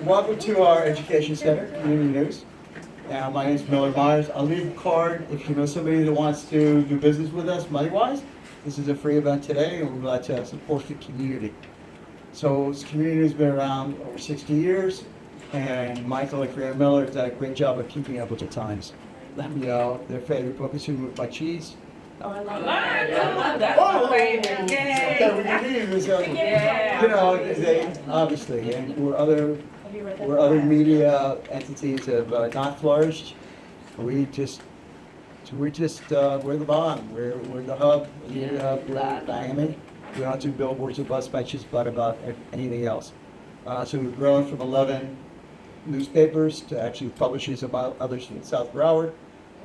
Welcome to our Education Center, Community News. My name is Miller Myers. I'll leave a card if you know somebody that wants to do business with us money-wise. This is a free event today, and we're glad to support the community. So this community has been around over 60 years, and Michael and Graham Miller have done a great job of keeping up with the times. You know, their favorite book is Who Moved My Cheese. Oh, I love that. My favorite. Yay. You know, they obviously, and we're other media entities have not flourished. We're the bottom. We're the hub. We're Miami. We don't do billboards or bus benches, but about anything else. So we've grown from 11 newspapers to actually publishers about others in South Broward.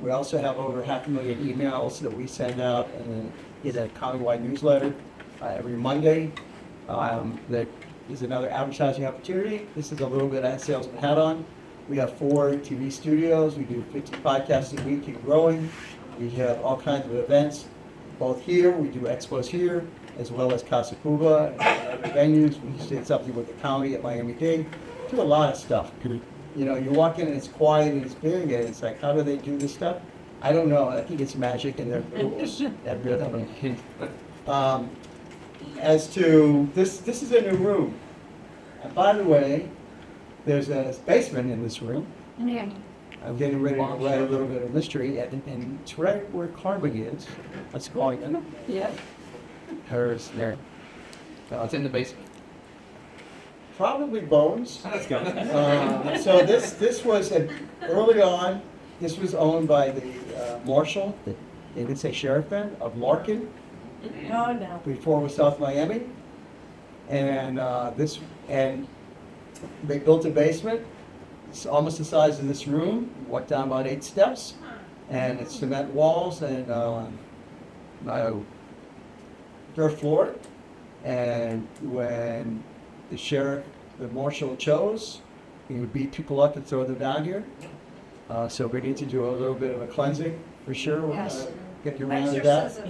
We also have over 500,000 emails that we send out and get a countywide newsletter every Monday. That is another advertising opportunity. This is a little bit of salesman hat on. We have 4 TV studios. We do 50 podcasts a week and growing. We have all kinds of events, both here. We do expos here, as well as Casa Cuba and other venues. We did something with the county at Miami-Dade. Do a lot of stuff. You know, you walk in and it's quiet and it's big, and it's like, how do they do this stuff? I don't know. I think it's magic and they're rules. As to this is a new room. And by the way, there's a basement in this room. Yeah. I'm getting ready to write a little bit of mystery, and it's right where Carnegie is. Let's call it. Yeah. Hers there. It's in the basement. Probably bones. Let's go. So this was early on. This was owned by the marshal, they would say sheriff then, of Larkin. Oh, no. Before it was South Miami, and they built a basement. It's almost the size of this room. Walked down about 8 steps, and it's cement walls and dirt floor. And when the marshal chose, he would beat people up and throw them down here. So we need to do a little bit of a cleansing for sure. Yes. Get you around to that.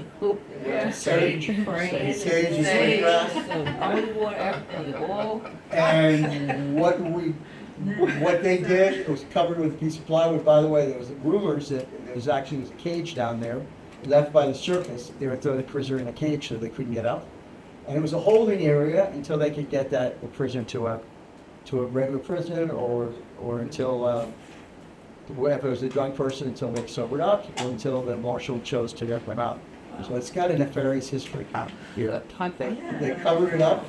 Yeah. Sage. Sage. Sage is green grass. And what they did was covered with a piece of plywood. By the way, there was rumors that there was actually a cage down there left by the circus. They would throw the prisoner in a cage so they couldn't get out. And it was a holding area until they could get the prisoner to a regular prison or until whether it was a drunk person until they sobered up or until the marshal chose to get them out. So it's got a nefarious history here. They covered it up.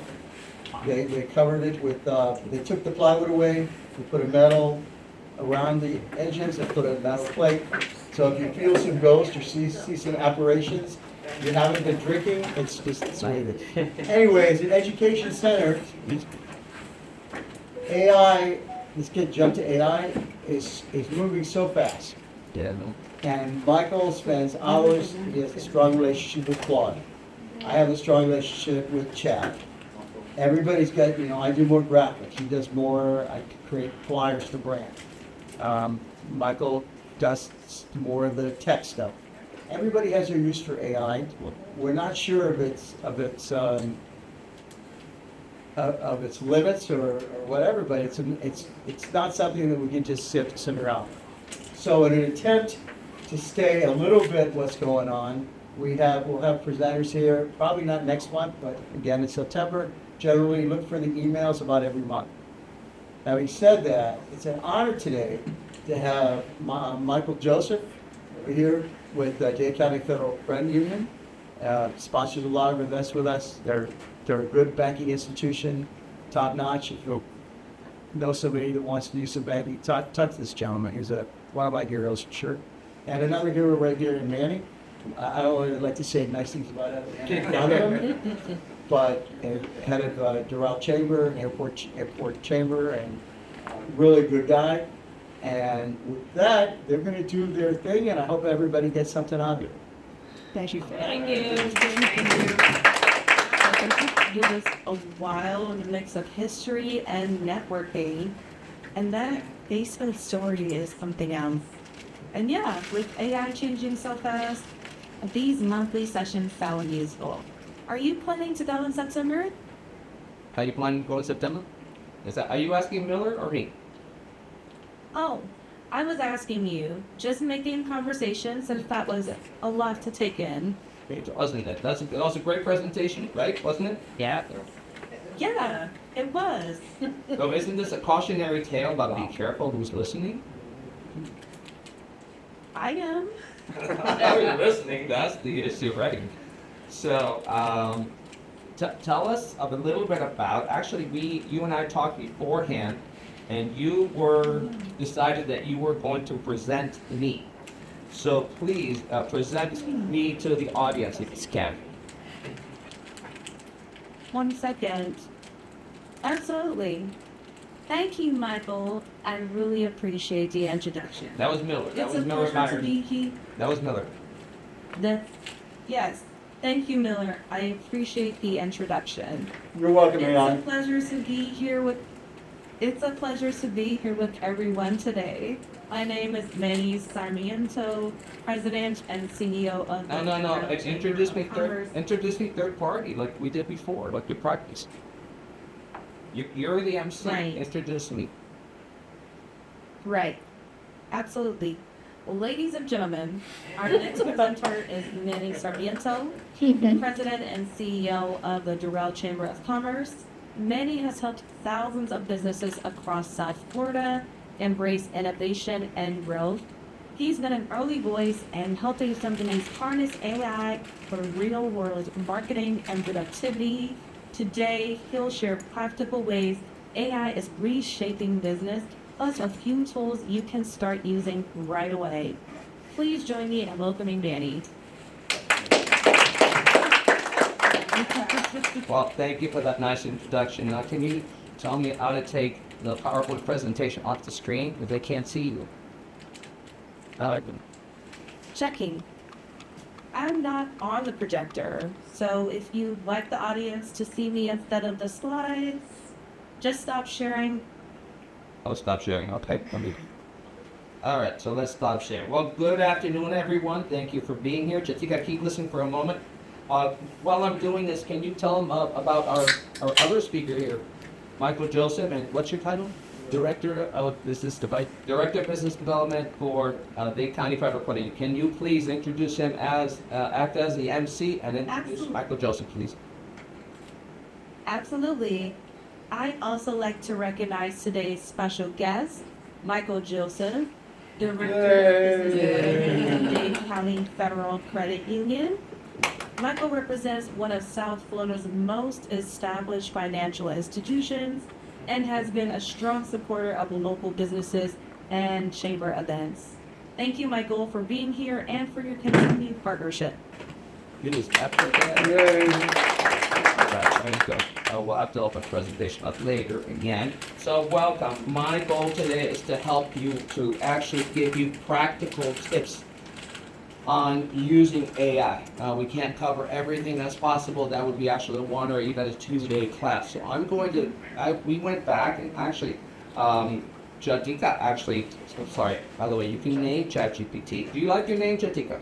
They covered it with, they took the plywood away, they put a metal around the edges, and put a metal plate. So if you feel some ghosts or see some apparitions, you haven't been drinking, it's just the way it is. Anyways, an education center, AI, this kid jumped to AI, is moving so fast. Yeah. And Michael spends hours, he has a strong relationship with Claude. I have a strong relationship with Chad. Everybody's got, I do more graphics, he does more, I create flyers for brand. Michael does more of the tech stuff. Everybody has their use for AI. We're not sure of its limits or whatever, but it's not something that we can just sit around. So in an attempt to stay a little bit what's going on, we'll have presenters here, probably not next month, but again in September. Generally look for the emails about every month. Having said that, it's an honor today to have Michael Joseph here with Dade County Federal Credit Union. Sponsors a lot of events with us. They're a good banking institution, top notch. If you know somebody that wants to do some banking, talk to this gentleman. He's one of my heroes, sure. And another hero right here in Manning. I don't really like to say nice things about him, but head of Doral Chamber, Airport Chamber, and really good guy. And with that, they're going to do their thing, and I hope everybody gets something out of it. Thank you. Thank you. Give us a wild mix of history and networking, and that basement story is something else. And yeah, with AI changing so fast, these monthly sessions sound useful. Are you planning to go in September? How you plan to go in September? Are you asking Miller or me? Oh, I was asking you, just making conversation since that was a lot to take in. Wasn't it? That was a great presentation, right? Wasn't it? Yeah. Yeah, it was. So isn't this a cautionary tale about be careful who's listening? I am. Who's listening? That's the issue, right? So, tell us a little bit about. Actually, you and I talked beforehand, and you decided that you were going to present me. So please present me to the audience if you can. 1 second. Absolutely. Thank you, Michael. I really appreciate the introduction. That was Miller. That It's was a Miller. pleasure to be here. That was Miller. Yes. Thank you, Miller. I appreciate the introduction. You're welcome, It's a Leon. pleasure to be here with. It's a pleasure to be here with everyone today. My name is Manny Sarmiento, President and CEO of. the No. Federal Introduce me Chamber of Introduce me third party like we did before, like you practiced. You're the MC. Right. Introduce me. Right. Absolutely. Well, ladies and gentlemen, our next presenter is Manny Sarmiento, President and CEO of the Durrell Chamber of Commerce. Manny has helped thousands of businesses across South Florida embrace innovation and growth. He's been an early voice in helping companies harness AI for real-world marketing and productivity. Today, he'll share practical ways AI is reshaping business, plus a few tools you can start using right away. Please join me in welcoming Manny. Well, thank you for that nice introduction. Now, can you tell me how to take the PowerPoint presentation off the screen if they can't see you? Checking. I'm not on the projector, so if you'd like the audience to see me instead of the slides, just stop sharing. I'll stop sharing. Okay. All right, so let's stop sharing. Well, good afternoon, everyone. Thank you for being here. Jatika, keep listening for a moment. While I'm doing this, can you tell them about our other speaker here, Michael Joseph, and what's your title? Director of Business Development for Dade County Federal Credit. Can you please introduce him act as the MC and introduce Absolutely. Michael Joseph, please? Absolutely. I'd also like to recognize today's special guest, Michael Joseph, Director of Business Development of Dade County Federal Credit Union. Michael represents one of South Florida's most established financial institutions and has been a strong supporter of local businesses and chamber events. Thank you, Michael, for being here and for your continued partnership. It is after that. There you go. We'll have to open the presentation up later again. So welcome. My goal today is to help you to actually give you practical tips on using AI. We can't cover everything that's possible. That would be actually a 1 or even a 2-day class. So I'm going to, we went back and actually, Jatika actually, I'm sorry, by the way, you can name ChatGPT. Do you like your name, Jatika?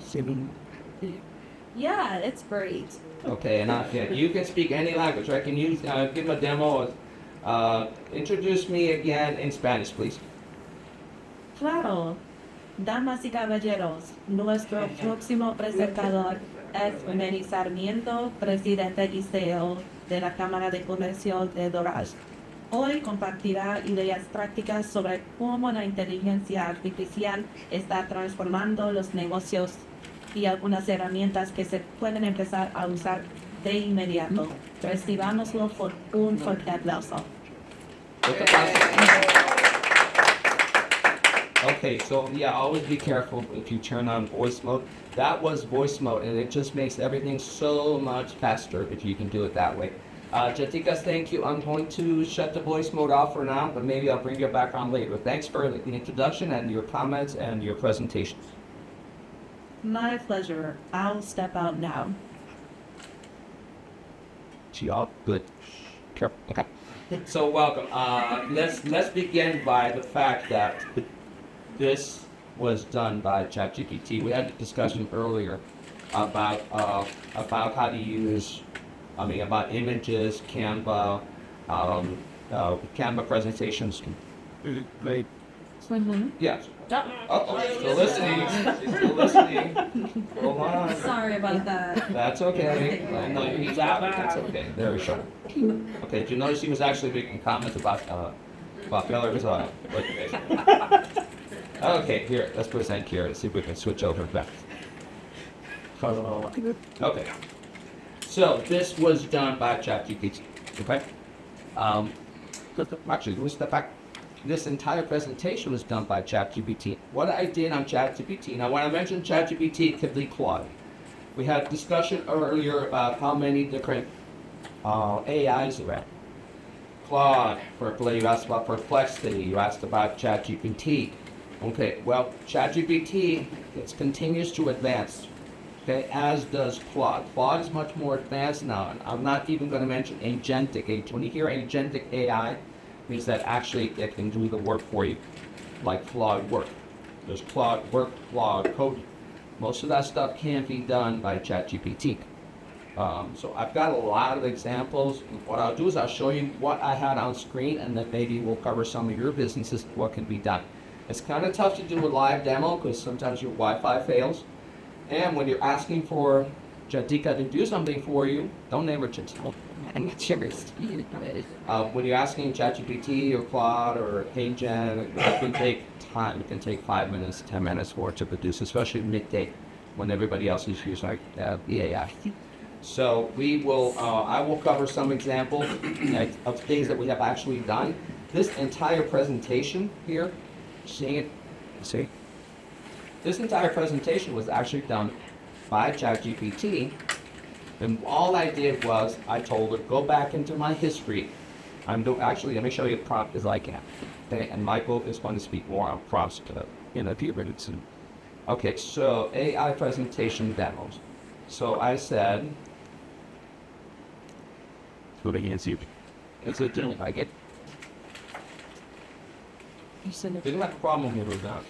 Yeah, it's great. Okay, and you can speak any language, right? Can you give a demo? Introduce me again in Spanish, please. Claro. Damas y caballeros, nuestro próximo presentador es Manny Sarmiento, presidente y CEO de la Cámara de Comercio de Doral. Hoy compartirá ideas prácticas sobre cómo la inteligencia artificial está transformando los negocios y algunas herramientas que se pueden empezar a usar de inmediato. Recibámoslo por un fuerte aplauso. Okay, so yeah, always be careful if you turn on voice mode. That was voice mode, and it just makes everything so much faster if you can do it that way. Jatika, thank you. I'm going to shut the voice mode off for now, but maybe I'll bring you back on later. Thanks for the introduction and your comments and your presentation. My pleasure. I'll step out now. She all good. Careful. Okay. So welcome. Let's begin by the fact that this was done by ChatGPT. We had a discussion earlier about how to use, about images, Canva, Canva presentations. Yes. Oh, still listening. Still listening. Hold on. Sorry about that. That's okay. No, he's out. That's okay. Very short. Okay. Did you notice he was actually making comments about Miller's education? Okay. Here, let's present here and see if we can switch over back. Okay. So this was done by ChatGPT. Okay. Actually, let's step back. This entire presentation was done by ChatGPT. What I did on ChatGPT, now when I mentioned ChatGPT, it could be Claude. We had a discussion earlier about how many different AIs there are. Claude, you asked about Perplexity, you asked about ChatGPT. Okay, well, ChatGPT continues to advance, okay, as does Claude. Claude is much more advanced now, and I'm not even going to mention agentic. When you hear agentic AI, means that actually it can do the work for you, like Claude Work. There's Claude Work, Claude Coding. Most of that stuff can be done by ChatGPT. So I've got a lot of examples. What I'll do is I'll show you what I had on screen, and then maybe we'll cover some of your businesses, what can be done. It's kind of tough to do a live demo because sometimes your Wi-Fi fails. And when you're asking for Jadika to do something for you, don't name her Jadika. When you're asking ChatGPT or Claude or HeyGen, it can take time. It can take 5 minutes, 10 minutes for it to produce, especially midday when everybody else is using the AI. So I will cover some examples of things that we have actually done. This entire presentation here, seeing it, see? This entire presentation was actually done by ChatGPT. And all I did was I told it, go back into my history. Actually, let me show you the prompt as I can. Okay, and Michael is going to speak more on prompts in a few minutes. Okay, so AI presentation demos. So I said, it's a demo. I get. You said Didn't have a problem here with that.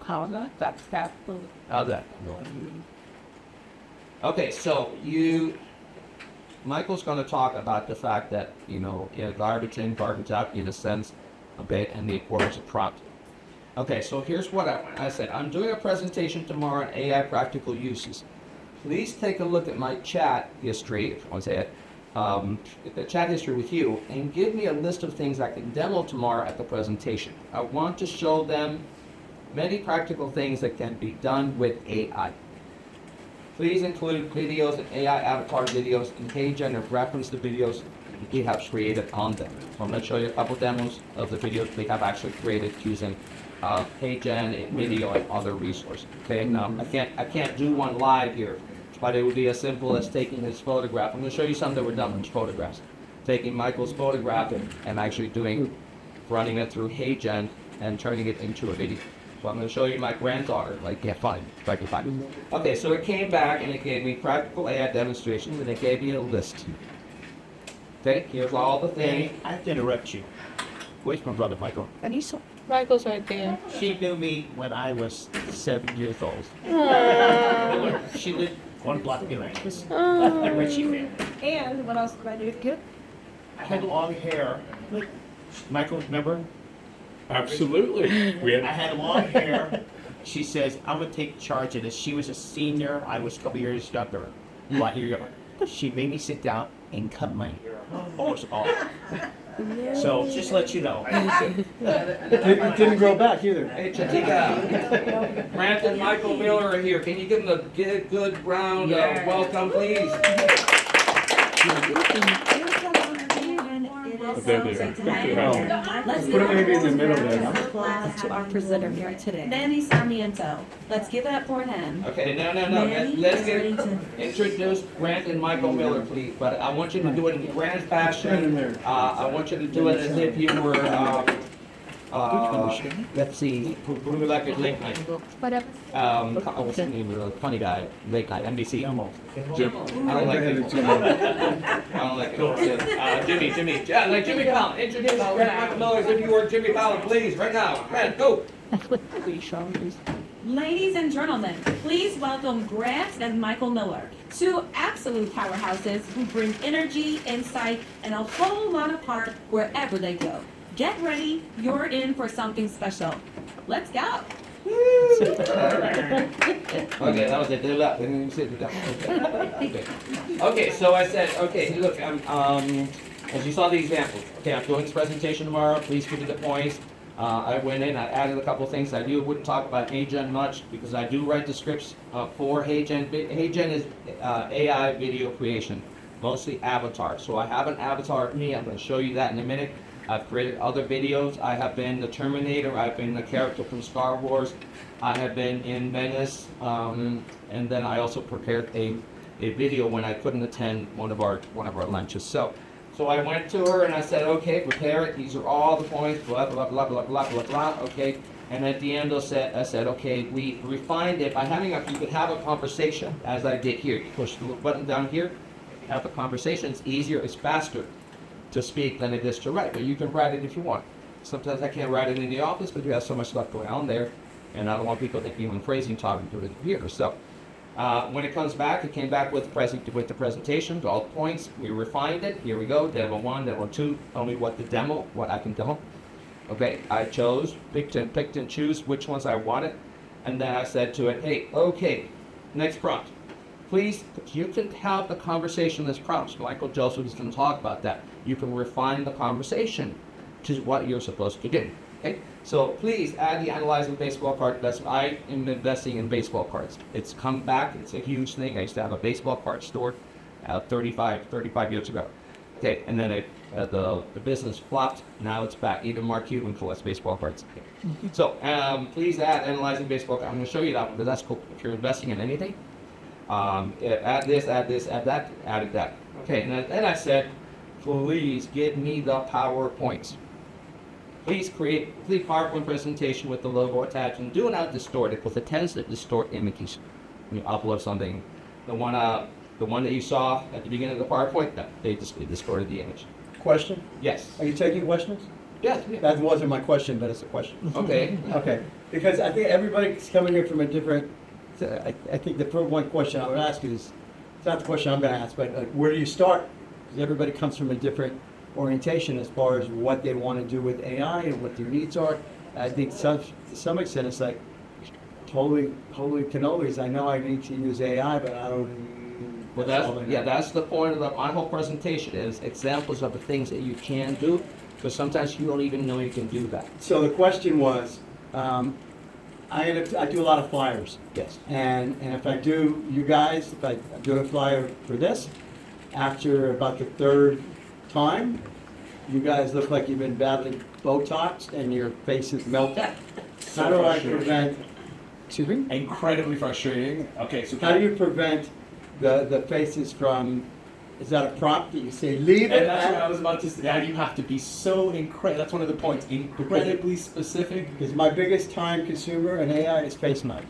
how that's that. How's that? Okay, so Michael's going to talk about the fact that, garbage in, garbage out, in a sense, a bit, and the importance of prompt. Okay, so here's what I said. I'm doing a presentation tomorrow on AI practical uses. Please take a look at my chat history, if I want to say it, the chat history with you, and give me a list of things I can demo tomorrow at the presentation. I want to show them many practical things that can be done with AI. Please include videos and AI avatar videos in HeyGen and reference the videos we have created on them. So I'm going to show you a couple demos of the videos we have actually created using HeyGen, video, and other resources. Okay, now I can't do one live here, but it would be as simple as taking this photograph. I'm going to show you some that were done with photographs. Taking Michael's photograph and actually running it through HeyGen and turning it into a video. So I'm going to show you my granddaughter, fine. Okay, so it came back and it gave me practical AI demonstrations and it gave me a list. Okay, here's all the things. I have to interrupt you. Where's my brother Michael? And he's so. Michael's right there. She knew me when I was 7 years old. She lived one block behind us. And when she ran. And what else did I do? Good. I had long hair. Michael, remember? Absolutely. I had long hair. She says, I'm going to take charge of this. She was a senior. I was a couple years younger. But here you go. She made me sit down and cut my hair almost off. So just to let you know. It didn't grow back either. Hey, Jadika, Grant and Michael Miller are here. Can you give them a good round of welcome, please? Let's Put it maybe in the middle there. to our presenter here today, Manny Sarmiento. Let's give it up for him. Okay, no. Let's introduce Grant and Michael Miller, please. But I want you to do it in grand fashion. I want you to do it as if you were, let's see, who like a late night? Whatever. What's his name? The funny guy, late night, NBC. Jim. I don't like it. I don't like it. Jimmy. Yeah, like Jimmy Fallon. Introduce Grant Michael Miller as if you were Jimmy Fallon, please, right now. Grant, go. Ladies and gentlemen, please welcome Grant and Michael Miller, two absolute powerhouses who bring energy, insight, and a whole lot of heart wherever they go. Get ready, you're in for something special. Let's go. Okay, that was it. That. Didn't even sit down. Okay. Okay, so I said, okay, look, as you saw the examples, okay, I'm doing this presentation tomorrow. Please give me the points. I went in, I added a couple of things. I wouldn't talk about HeyGen much because I do write the scripts for HeyGen. HeyGen is AI video creation, mostly avatar. So I have an avatar of me. I'm going to show you that in a minute. I've created other videos. I have been the Terminator. I've been the character from Star Wars. I have been in Venice. And then I also prepared a video when I couldn't attend one of our lunches. So I went to her and I said, okay, prepare it. These are all the points, blah, blah, blah, blah, blah, blah, blah, okay. And at the end I said, okay, we refined it by you could have a conversation as I did here. You push the button down here, have a conversation. It's easier, it's faster to speak than it is to write, but you can write it if you want. Sometimes I can't write it in the office, but you have so much stuff going on there, and I don't want people thinking I'm crazy talking to the computer. So when it comes back, it came back with the presentation, all the points. We refined it. Here we go, demo 1, demo 2. Tell me what I can demo. Okay, I picked and choose which ones I wanted, and then I said to it, hey, okay, next prompt. Please, you can have the conversation as prompts. Michael Joseph is going to talk about that. You can refine the conversation to what you're supposed to do. Okay? So please add the analyzing baseball card. I am investing in baseball cards. It's come back. It's a huge thing. I used to have a baseball card store 35 years ago. Okay, and then the business flopped. Now it's back. Even Mark Cuban collects baseball cards. Okay. So please add analyzing baseball cards. I'm going to show you that one because that's cool. If you're investing in anything, add this, add that, added that. Okay, and then I said, please give me the PowerPoints. Please create a complete PowerPoint presentation with the logo attached, and do not distort it because it tends to distort images when you upload something. The one that you saw at the beginning of the PowerPoint, no, they distorted the image. Question? Yes. Are you taking questions? Yes. That wasn't my question, but it's a question. Okay. Okay, because I think everybody's coming in from a different, I think the first one question I would ask is, it's not the question I'm going to ask, but where do you start? Because everybody comes from a different orientation as far as what they want to do with AI and what their needs are. I think to some extent it's like holy cannolis. I know I need to use AI, but I don't. Well, that's the point of my whole presentation is examples of the things that you can do, but sometimes you don't even know you can do that. So the question was, I do a lot of flyers. Yes. And if I do, you guys, if I do a flyer for this, after about the third time, you guys look like you've been badly Botoxed and your face is melted. How do I prevent, excuse me? Incredibly frustrating. Okay, so How do you prevent the faces from, is that a prompt that you say, leave it? And that's what I was about to say. Yeah, you have to be so incredible. That's one of the points. Incredibly specific. Because my biggest time consumer in AI is face melt.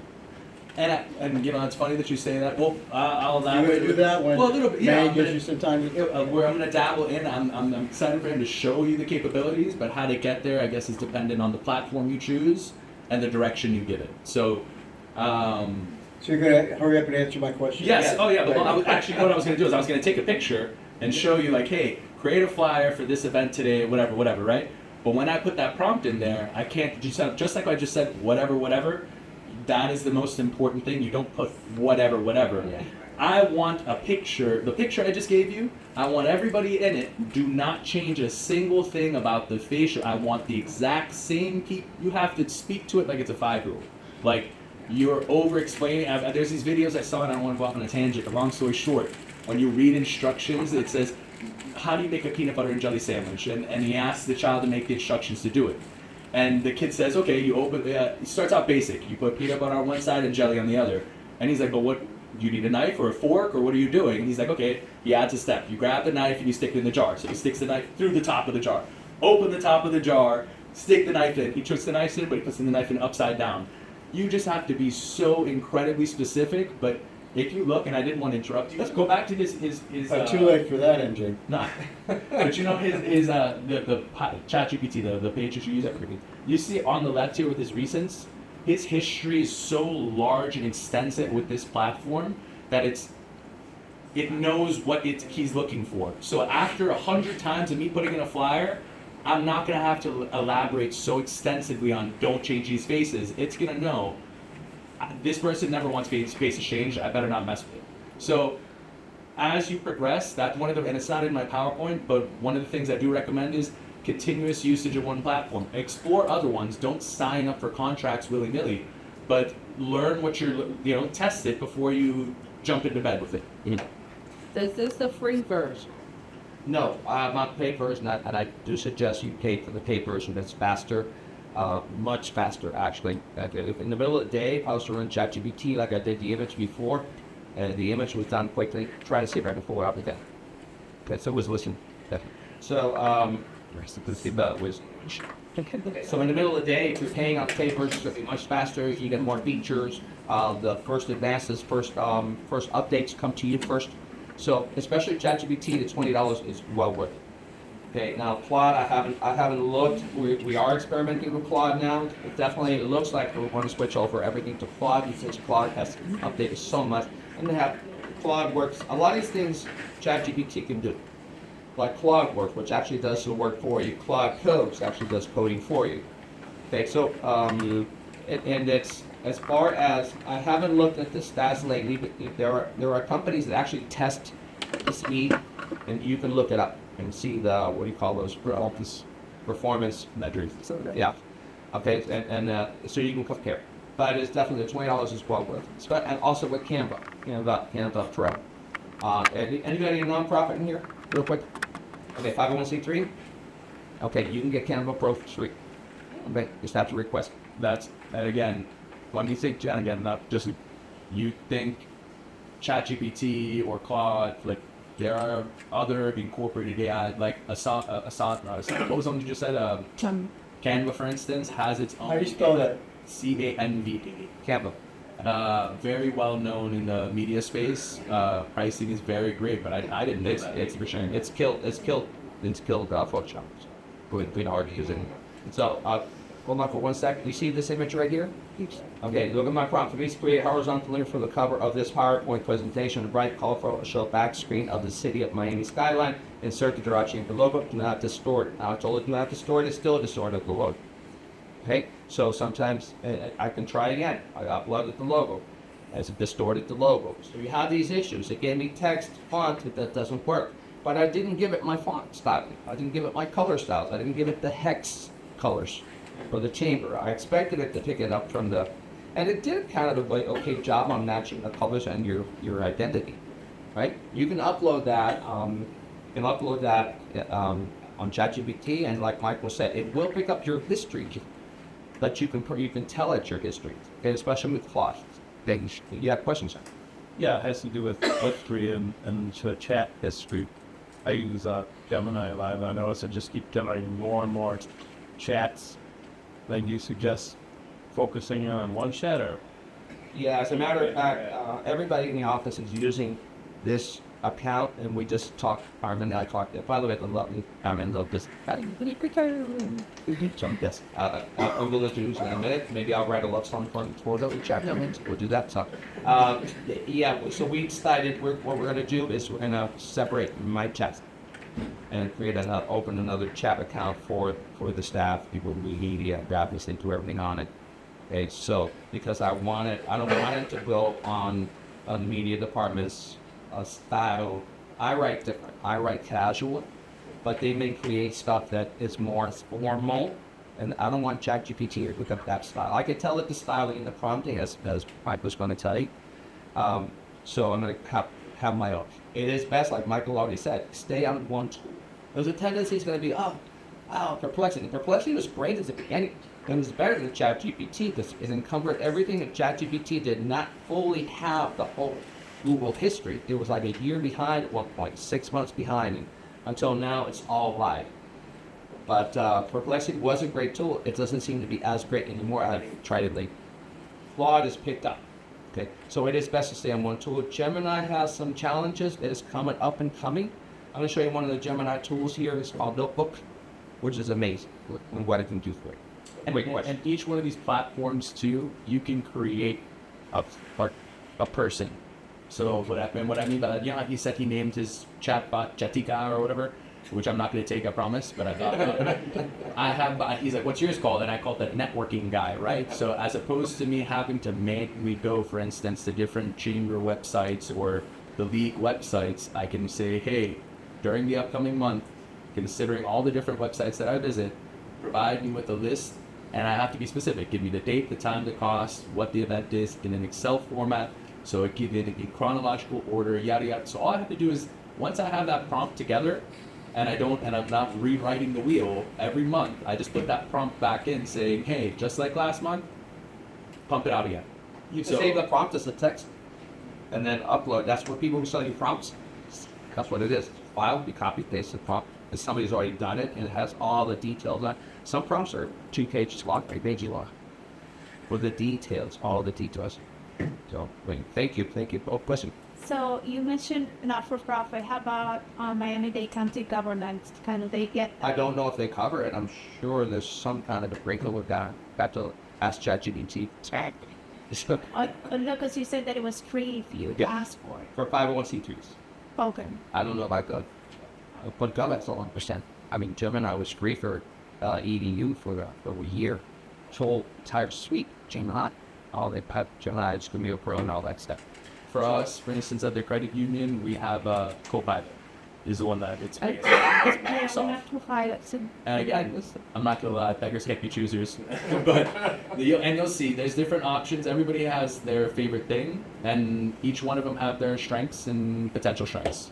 And you know, it's funny that you say that. Well, I'll allow You would do that when well, a little bit, yeah. May gives you some time to Where I'm going to dabble in, I'm excited for him to show you the capabilities, but how to get there, I guess, is dependent on the platform you choose and the direction you give it. So, So you're going to hurry up and answer my question? yes. Oh, yeah. But actually, what I was going to do is I was going to take a picture and show you, like, hey, create a flyer for this event today, whatever, right? But when I put that prompt in there, I can't just like I just said, whatever. That is the most important thing. You don't put whatever. Yeah. I want a picture. The picture I just gave you, I want everybody in it. Do not change a single thing about the facial. I want the exact same. You have to speak to it like it's a 5-year-old. Like, you're over-explaining. There's these videos I saw, and I don't want to go off on a tangent. But long story short, when you read instructions, it says, how do you make a peanut butter and jelly sandwich? And he asks the child to make the instructions to do it. And the kid says, okay, you open, it starts out basic. You put peanut butter on one side and jelly on the other. And he's like, but what, do you need a knife or a fork or what are you doing? And he's like, okay, he adds a step. You grab the knife and you stick it in the jar. So he sticks the knife through the top of the jar. Open the top of the jar, stick the knife in. He puts the knife in, but he puts the knife in upside down. You just have to be so incredibly specific, but if you look, and I didn't want to interrupt you, let's go back to his Too late for that, MJ. no. But you know the ChatGPT, the page that you use that for me. You see on the left here with his recents, his history is so large and extensive with this platform that it knows what he's looking for. So after 100 times of me putting in a flyer, I'm not gonna have to elaborate so extensively on don't change these faces. It's gonna know this person never wants faces changed. I better not mess with it. So as you progress, that's one of the, and it's not in my PowerPoint, but one of the things I do recommend is continuous usage of one platform. Explore other ones. Don't sign up for contracts willy-nilly, but learn what you're, test it before you jump into bed with it. This is the free version. No, not paid version, and I do suggest you pay for the paid version. That's faster, much faster actually. If in the middle of the day, if I was to run ChatGPT like I did the image before, and the image was done quickly, try to see if I can pull it out again. Okay, so it was listening. So, so in the middle of the day, if you're paying on paid version, it's going to be much faster. You get more features. The first advances, first updates come to you first. So especially ChatGPT, the $20 is well worth it. Okay, now Claude, I haven't looked. We are experimenting with Claude now. It looks like we want to switch over everything to Claude because Claude has updated so much. And they have Claude works. A lot of these things ChatGPT can do, like Claude Works, which actually does the work for you. Claude Codes actually does coding for you. Okay, so and it's, as far as, I haven't looked at the stats lately, but there are companies that actually test the speed, and you can look it up and see the, what do you call those, performance measures. Yeah. Okay, and so you can compare. But it's definitely, the $20 is well worth it. And also with Canva, Canva Pro. Anybody a nonprofit in here, real quick? Okay, 501c3? Okay, you can get Canva Pro for free. Okay, just have to request it. And again, when you think, again, not just you think ChatGPT or Claude, like there are other incorporated AI, like Asana, what was something you just said? Canva, for instance, has its own. How do you spell that? CANV. Canva. Very well known in the media space. Pricing is very great, but I didn't know that. It's for sure. It's killed Photoshop. We'd already use it. So, hold on for 1 second. You see this image right here? Okay, look at my prompt. Please create a horizontal link for the cover of this PowerPoint presentation. A bright, colorful, show back screen of the city of Miami skyline. Insert the Doral Chamber logo. Do not distort it. Now, I told it do not distort it. It's still a distorted logo. Okay, so sometimes I can try again. I uploaded the logo. It's distorted the logo. So you have these issues. It gave me text, font, that doesn't work. But I didn't give it my font style. I didn't give it my color styles. I didn't give it the hex colors for the chamber. I expected it to pick it up from the, and it did kind of like okay job on matching the colors and your identity, right? You can upload that. On ChatGPT, and like Michael said, it will pick up your history. That you can tell it's your history, okay, especially with Claude. You have questions, sir? Yeah, it has to do with history and chat history. I use Gemini Live. I notice I just keep generating more and more chats. Then you suggest focusing on one chat, or? Yeah, as a matter of fact, everybody in the office is using this account, and we just talk. Armin and I talked. By the way, I love you. Armin, love this. Yes. I'm going to introduce in a minute. Maybe I'll write a love song for the chat. We'll do that. So, yeah. So we decided what we're going to do is we're going to separate my chat and open another chat account for the staff, people who media, graphics, and do everything on it. Okay. So because I don't want it to go on the media department's style. I write different. I write casual, but they may create stuff that is more formal, and I don't want ChatGPT to look up that style. I could tell it the styling and the prompting as Mike was going to tell you. So I'm going to have my own. It is best, like Michael already said, stay on one tool. There's a tendency it's going to be, Perplexity. Perplexity was great at the beginning. It was better than ChatGPT because it encumbered everything, and ChatGPT did not fully have the whole Google history. It was like a year behind at one point, 6 months behind, and until now it's all live. But Perplexity was a great tool. It doesn't seem to be as great anymore. I've tried it lately. Claude is picked up. Okay, so it is best to stay on one tool. Gemini has some challenges. It is coming up and coming. I'm going to show you one of the Gemini tools here. It's called Notebook, which is amazing and what it can do for you. Anyway, and each one of these platforms too, you can create a person. So what I mean by that, yeah, he said he named his chatbot Jetica or whatever, which I'm not going to take, I promise. But I thought I have. He's like, "What's yours called?" And I called it networking guy, right? So as opposed to me having to manually go, for instance, to different chamber websites or the league websites, I can say, "Hey, during the upcoming month, considering all the different websites that I visit, provide me with a list." And I have to be specific. Give me the date, the time, the cost, what the event is in an Excel format. So it gives it in chronological order, yada yada. So all I have to do is, once I have that prompt together, and I'm not rewriting the wheel every month, I just put that prompt back in saying, hey, just like last month, pump it out again. You can save the prompt as a text and then upload. That's what people who sell you prompts. That's what it is. File, you copy, paste the prompt. And somebody's already done it and it has all the details on it. Some prompts are 2 pages long, 3 pages long. With the details, all the details. So, thank you. Oh, question. So you mentioned not-for-profit. How about Miami-Dade County government? Kind of they get. I don't know if they cover it. I'm sure there's some kind of a breakdown with that. Got to ask ChatGPT. No, because you said that it was free if you asked for it. For 501c3s. Okay. I don't know about the. But government's all 100%. I mean, Gemini was free for EDU for a year. This whole entire suite, Gemini, all the Gemini, Screamio Pro, and all that stuff. For us, for instance, at the credit union, we have Copilot. Is the one that it's Not-for-profit. And again, I'm not gonna lie, beggars can't be choosers. But you'll see, there's different options. Everybody has their favorite thing, and each one of them have their strengths and potential strengths.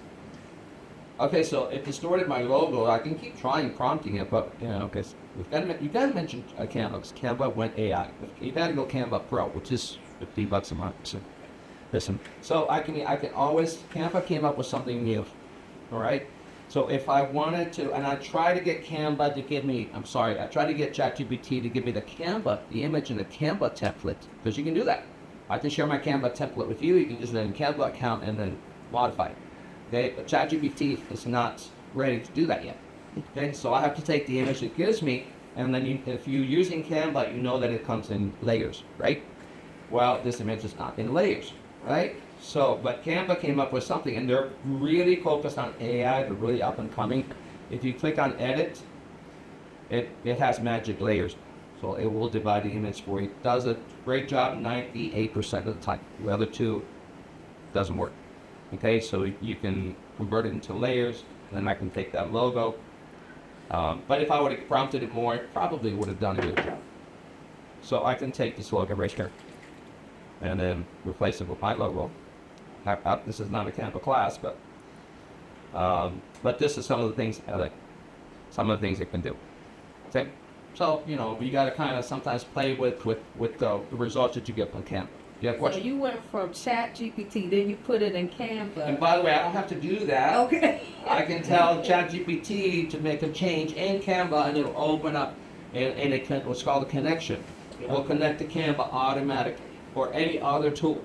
Okay, so it distorted my logo. I can keep trying prompting it, but okay. You gotta mention Canva. 'Cause Canva went AI. You gotta go Canva Pro, which is $50 a month. So, listen. So I can always Canva came up with something new. All right. So if I wanted to, and I try to get Canva to give me, I try to get ChatGPT to give me the image in the Canva template, because you can do that. I can share my Canva template with you. You can use it in a Canva account and then modify it. Okay, but ChatGPT is not ready to do that yet. Okay, so I have to take the image it gives me, and then if you're using Canva, you know that it comes in layers, right? Well, this image is not in layers, right? So, but Canva came up with something, and they're really focused on AI. They're really up and coming. If you click on edit, it has magic layers, so it will divide the image for you. It does a great job 98% of the time. The other two doesn't work. Okay, so you can convert it into layers, and then I can take that logo. But if I would have prompted it more, it probably would have done a good job. So I can take this logo right here, and then replace it with my logo. This is not a Canva class, but this is some of the things it can do. Okay, so you got to kind of sometimes play with the results that you get from Canva. You have So questions? you went from ChatGPT, then you put it in Canva. And by the way, I don't have to do that. Okay. I can tell ChatGPT to make a change in Canva, and it'll open up, and it can, what's called a connection. It will connect to Canva automatically, or any other tool.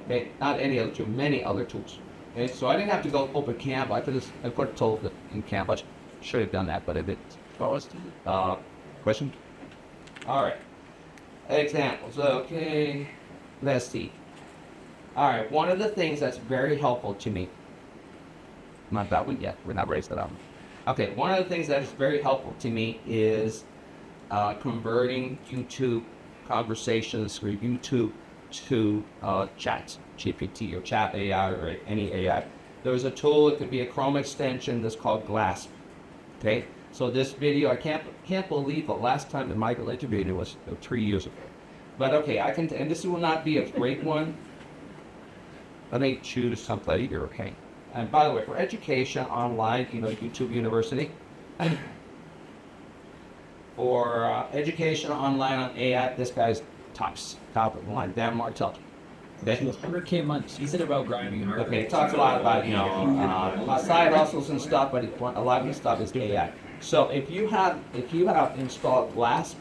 Okay, not any other tool, many other tools. Okay, so I didn't have to go open Canva. I could have told it in Canva. I should have done that, but I didn't. Question? All right. Examples. Okay. Let's see. All right. One of the things that's very helpful to me. Not that one yet. We're not raised that up. Okay. One of the things that is very helpful to me is converting YouTube conversations or YouTube to Chat GPT or Chat AI or any AI. There's a tool. It could be a Chrome extension that's called Glass. Okay. So this video, I can't believe the last time that Michael interviewed it was 3 years ago. But okay, and this will not be a great one. Let me choose somebody here, okay? And by the way, for education online, YouTube University. For education online on AI, this guy's top of the line, Dan Martell. Okay. 100K months. He said about grinding hard. Okay, he talks a lot about side hustles and stuff, but a lot of his stuff is AI. So if you have installed Glass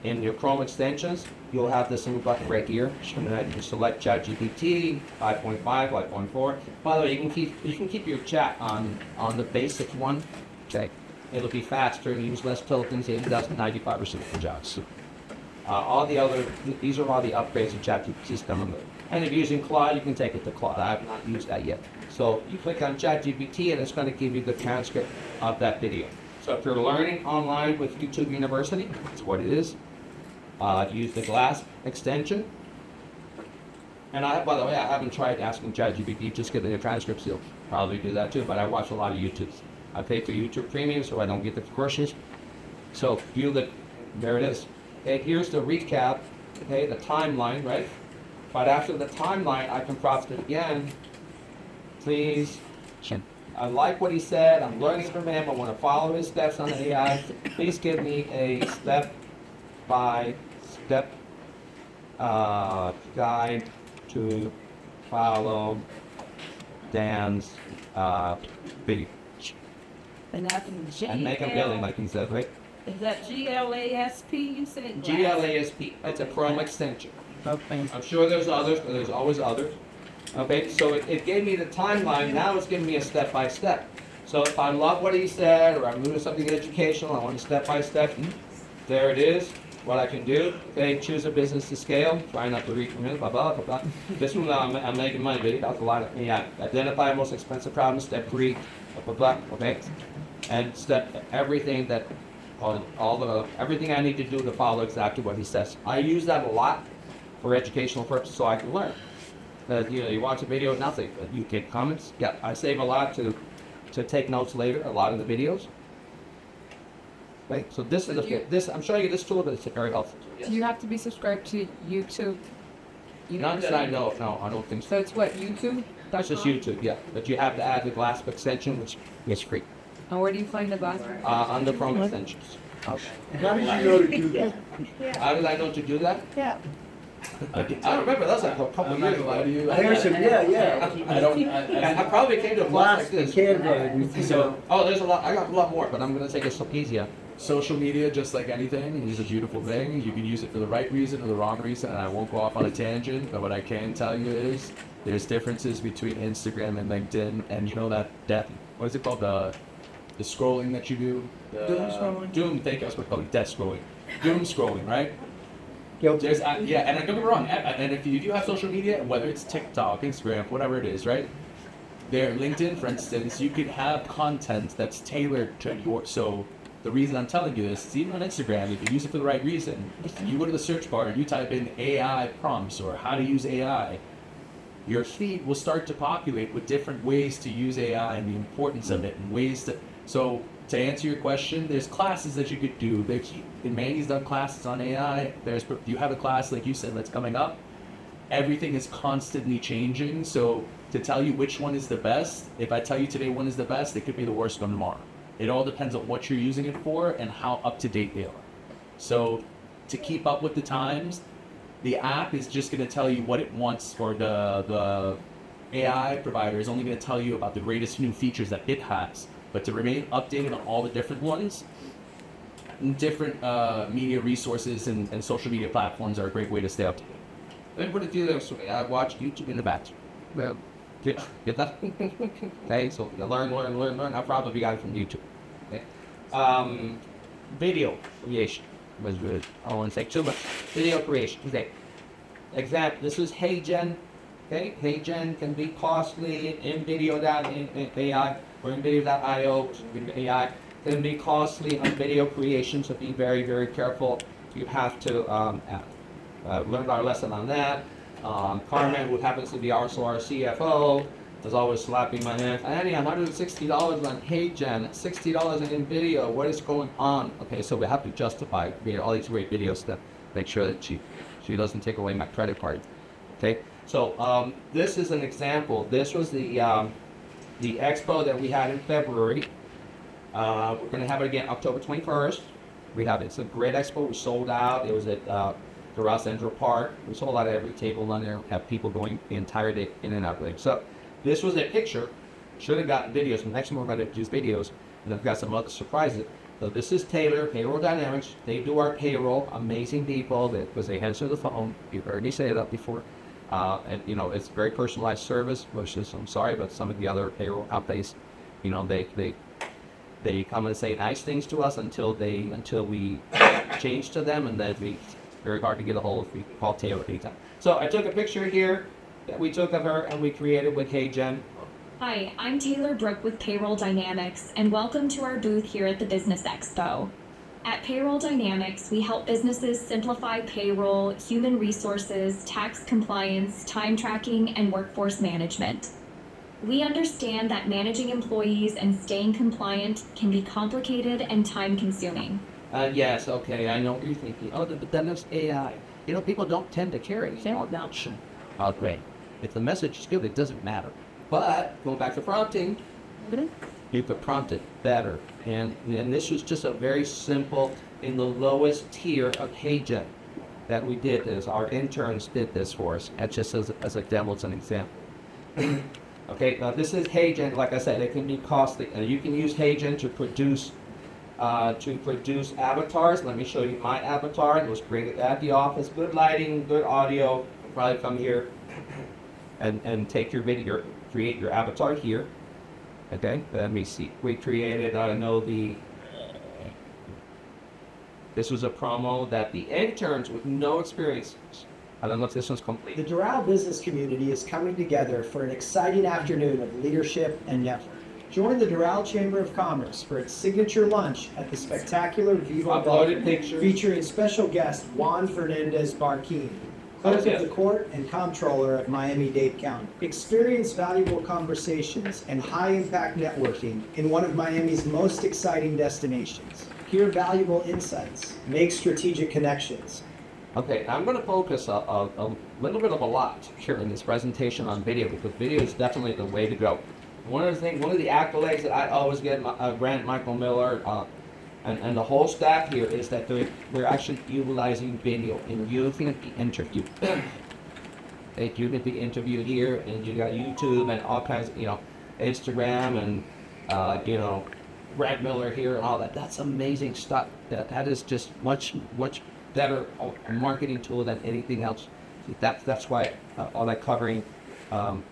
in your Chrome extensions, you'll have this little button right here. You select ChatGPT 5.5, 5.4. By the way, you can keep your chat on the basic one. Okay. It'll be faster, use less tokens, it does 95% of the jobs. All the other, these are all the upgrades of ChatGPT's coming with. And if you're using Claude, you can take it to Claude. I have not used that yet. So you click on ChatGPT and it's going to give you the transcript of that video. So if you're learning online with YouTube University, that's what it is. Use the Glass extension. And by the way, I haven't tried asking ChatGPT, just getting the transcripts. You'll probably do that too, but I watch a lot of YouTubes. I pay for YouTube Premium so I don't get the commercials. So there it is. Okay, here's the recap, okay, the timeline, right? But after the timeline, I can prompt it again. Please, I like what he said, I'm learning from him, I want to follow his steps on AI. Please give me a step-by-step guide to follow Dan's video. And that's G. And make him billing like he said, right? Is that GLASP you said? GLASP, it's a Chrome extension. Okay. I'm sure there's others, but there's always others. Okay, so it gave me the timeline, now it's giving me a step-by-step. So if I love what he said, or I'm doing something educational, I want a step-by-step, there it is, what I can do. Okay, choose a business to scale, try not to read from it, blah, blah, blah, blah. This one, I'm making money, but that's a lot of, yeah. Identify most expensive problems, step 3, blah, blah, blah, okay? And step everything that, everything I need to do to follow exactly what he says. I use that a lot for educational purposes so I can learn. You watch a video, nothing, but you get comments. Yeah, I save a lot to take notes later, a lot of the videos. Right, so this is I'm showing you this tool, but it's very helpful. Do you have to be subscribed to YouTube? Not that I know, no, I don't think so. So it's what, YouTube? That's just YouTube, yeah. But you have to add the Glass extension, which is free. And where do you find the glass? On the Chrome extensions. Okay. How did you know to do that? How did I know to do that? Yeah. I don't remember, that was like a couple I'm years not gonna lie ago. to you. Harrison, yeah. I don't. I probably came to a class like Glass, this. Canva, So, there's a lot, I got a lot more, but I'm gonna take it so easier. Social media, just like anything, is a beautiful thing. You can use it for the right reason or the wrong reason, and I won't go off on a tangent, but what I can tell you is there's differences between Instagram and LinkedIn, and you know that what is it called, the scrolling that you do? Doom scrolling? Doom, thank you, I was going to call it death scrolling. Doom scrolling, right? Guilty. There's, yeah, and don't get me wrong, and if you do have social media, whether it's TikTok, Instagram, whatever it is, right? There, LinkedIn, for instance, you could have content that's tailored to so the reason I'm telling you this is even on Instagram, if you use it for the right reason, you go to the search bar and you type in AI prompts or how to use AI, your feed will start to populate with different ways to use AI and the importance of it and ways to, so to answer your question, there's classes that you could do. And Manny's done classes on AI. You have a class, like you said, that's coming up. Everything is constantly changing. So to tell you which one is the best, if I tell you today one is the best, it could be the worst one tomorrow. It all depends on what you're using it for and how up to date they are. So to keep up with the times, the app is just going to tell you what it wants, or the AI provider is only going to tell you about the greatest new features that it has. But to remain updated on all the different ones, different media resources and social media platforms are a great way to stay up to date. Let me put it to you this way. I watch YouTube in the bathroom. Well, get that? Okay, so you learn. I probably got it from YouTube. Okay. Video creation was good. I won't say too much. Video creation. Okay. Example, this is HeyGen. Okay, HeyGen can be costly in video.ai or in video.io, AI. Can be costly on video creation, so be very, very careful. You have to learn our lesson on that. Carmen, who happens to be also our CFO, is always slapping my hand. Annie, $160 on HeyGen, $60 in video. What is going on? Okay, so we have to justify all these great videos to make sure that she doesn't take away my credit card. Okay, so this is an example. This was the expo that we had in February. We're going to have it again October 21st. It's a great expo. We sold out. It was at Doral Central Park. We sold out every table on there. Have people going the entire day in and out of there. So this was a picture. Should have gotten videos. Next one we're going to use videos. And I've got some other surprises. So this is Taylor, Payroll Dynamics. They do our payroll. Amazing people. Because they answer the phone. You've heard me say that before. And it's very personalized service. Which is, I'm sorry, but some of the other payroll companies, they They come and say nice things to us until we change to them, and then very hard to get a hold of. We call Taylor anytime. So I took a picture here that we took of her and we created with HeyGen. Hi, I'm Taylor Brook with Payroll Dynamics, and welcome to our booth here at the Business Expo. At Payroll Dynamics, we help businesses simplify payroll, human resources, tax compliance, time tracking, and workforce management. We understand that managing employees and staying compliant can be complicated and time-consuming. Yes, okay, I know what you're thinking. Oh, but then there's AI. You know, people don't tend to care anymore. Oh, great. If the message is good, it doesn't matter. But, going back to prompting, you could prompt it better. And this was just a very simple, in the lowest tier of HeyGen that we did this. Our interns did this for us, and just as a demo, as an example. Okay, now this is HeyGen. Like I said, it can be costly. You can use HeyGen to produce avatars. Let me show you my avatar. It was created at the office. Good lighting, good audio. You'll probably come here and take your video, create your avatar here. Okay, let me see. We created, this was a promo that the interns with no experience, I don't know if this one's complete. The Doral business community is coming together for an exciting afternoon of leadership and network. Join the Doral Chamber of Commerce for its signature lunch at the spectacular Viva Uploaded Ballroom, pictures. featuring special guest Juan Fernandez Barquin, clerk of the court and comptroller of Miami-Dade County. Experience valuable conversations and high-impact networking in one of Miami's most exciting destinations. Hear valuable insights, make strategic connections, Okay, I'm going to focus a little bit of a lot here in this presentation on video, because video is definitely the way to go. One of the accolades that I always get, Grant, Michael Miller, and the whole staff here, is that we're actually utilizing video in using the interview. You get the interview here, and you got YouTube and all kinds of, Instagram and, Grant Miller here and all that. That's amazing stuff. That is just much better marketing tool than anything else. That's why all that covering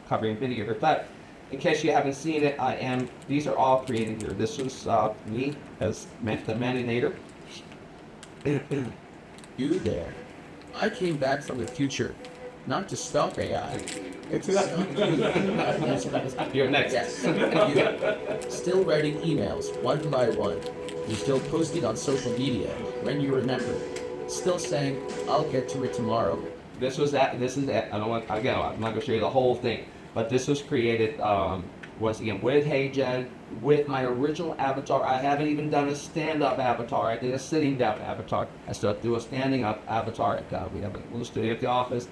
video. But in case you haven't seen it, these are all created here. This was me as the Maninator. You there. I came back from the future, not to stalk AI. You're next. Yes. You. Still writing emails, one by one. You're still posting on social media, when you remember. Still saying, I'll get to it tomorrow. This is it. I'm not going to show you the whole thing, but this was created once again with HeyGen, with my original avatar. I haven't even done a stand-up avatar. I did a sitting down avatar. I still do a standing up avatar. We have a little studio at the office,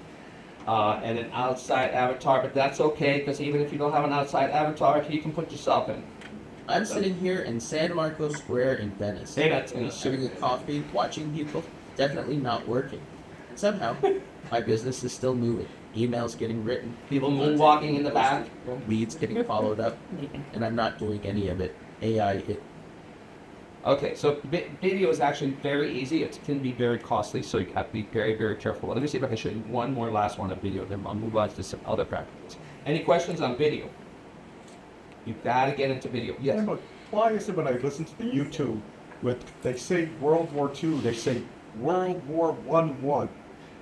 and an outside avatar. But that's okay, because even if you don't have an outside avatar, you can put yourself in. I'm sitting here in San Marcos Square in Venice. Hey, that's sipping a coffee, watching people. Definitely not working. Somehow, my business is still moving. Emails getting written, people moonwalking in the back, leads getting followed up, and I'm not doing any of it. AI hit. Okay, so video is actually very easy. It can be very costly, so you have to be very, very careful. Let me see if I can show you one more last one of video, then I'll move on to some other practices. Any questions on video? You've got to get into video. Yes. Yeah, but why is it when I listen to the YouTube, they say World War II, they say World War I.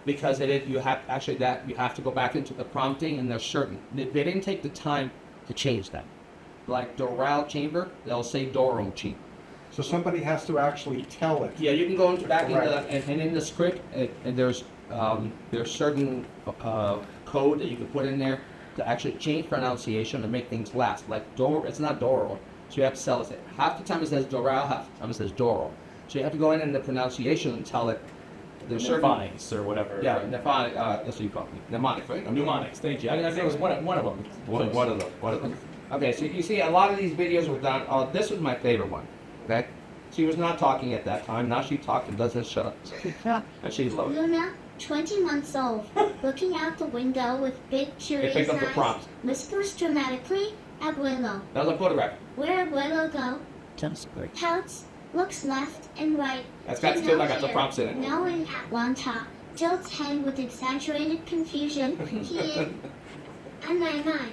Because you have to go back into the prompting, and they're certain. They didn't take the time to change that. Like Doral Chamber, they'll say Doro Chamber. So somebody has to actually tell it. Yeah, you can go back in the script, and there's certain code that you can put in there to actually change pronunciation and make things last. Like Doro, it's not Doro, so you have to tell it. Half the time it says Doral, half the time it says Doro. So you have to go in the pronunciation and tell it. There's Phonics or whatever. Yeah, mnemonic. That's what you call it. Mnemonic, right? Mnemonics. Thank you. I think it was one of them. One of them. Okay, so you see a lot of these videos were done. This was my favorite one. Okay, she was not talking at that time. Now she talks and doesn't shut up. And she's low. Luna, 20 months old, looking out the window with big curious picked up the eyes, prompts. whispers dramatically, Abuelo. That was a photograph. Where Abuelo go? Pouts, looks left and right. That's got still got the prompts in it. Now in Atlanta, tilts head with exaggerated confusion. He in. And my.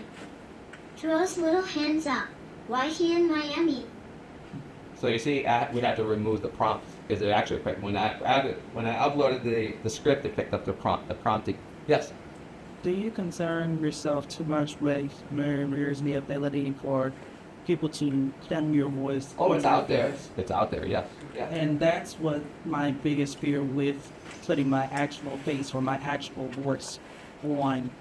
Throws little hands up. Why he in Miami? So you see, we had to remove the prompt because it actually when I uploaded the script, it picked up the prompting. Yes. Do you concern yourself too much with mirrors the ability for people to send your voice? Oh, it's out there. It's out there. Yeah. Yeah. And that's what my biggest fear with putting my actual face or my actual voice on.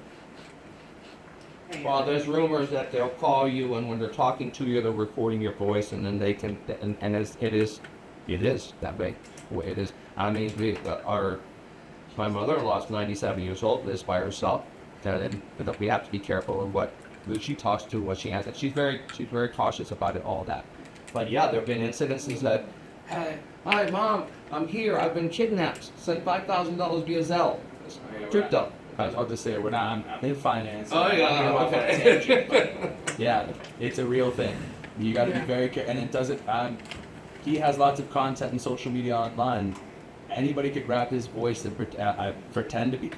Well, there's rumors that they'll call you, and when they're talking to you, they're recording your voice, and then they can, and it is that way, the way it is. I mean, my mother-in-law's 97 years old, lives by herself, and we have to be careful of who she talks to, what she has. She's very cautious about it, all that. But yeah, there have been incidences that, hey, hi, Mom, I'm here, I've been kidnapped, sent $5,000 via Zelle, crypto. I'll just say we're not. I'm in finance. Oh yeah, okay. Yeah, it's a real thing. You got to be very careful, and it doesn't. He has lots of content and social media online. Anybody could grab his voice and pretend to be.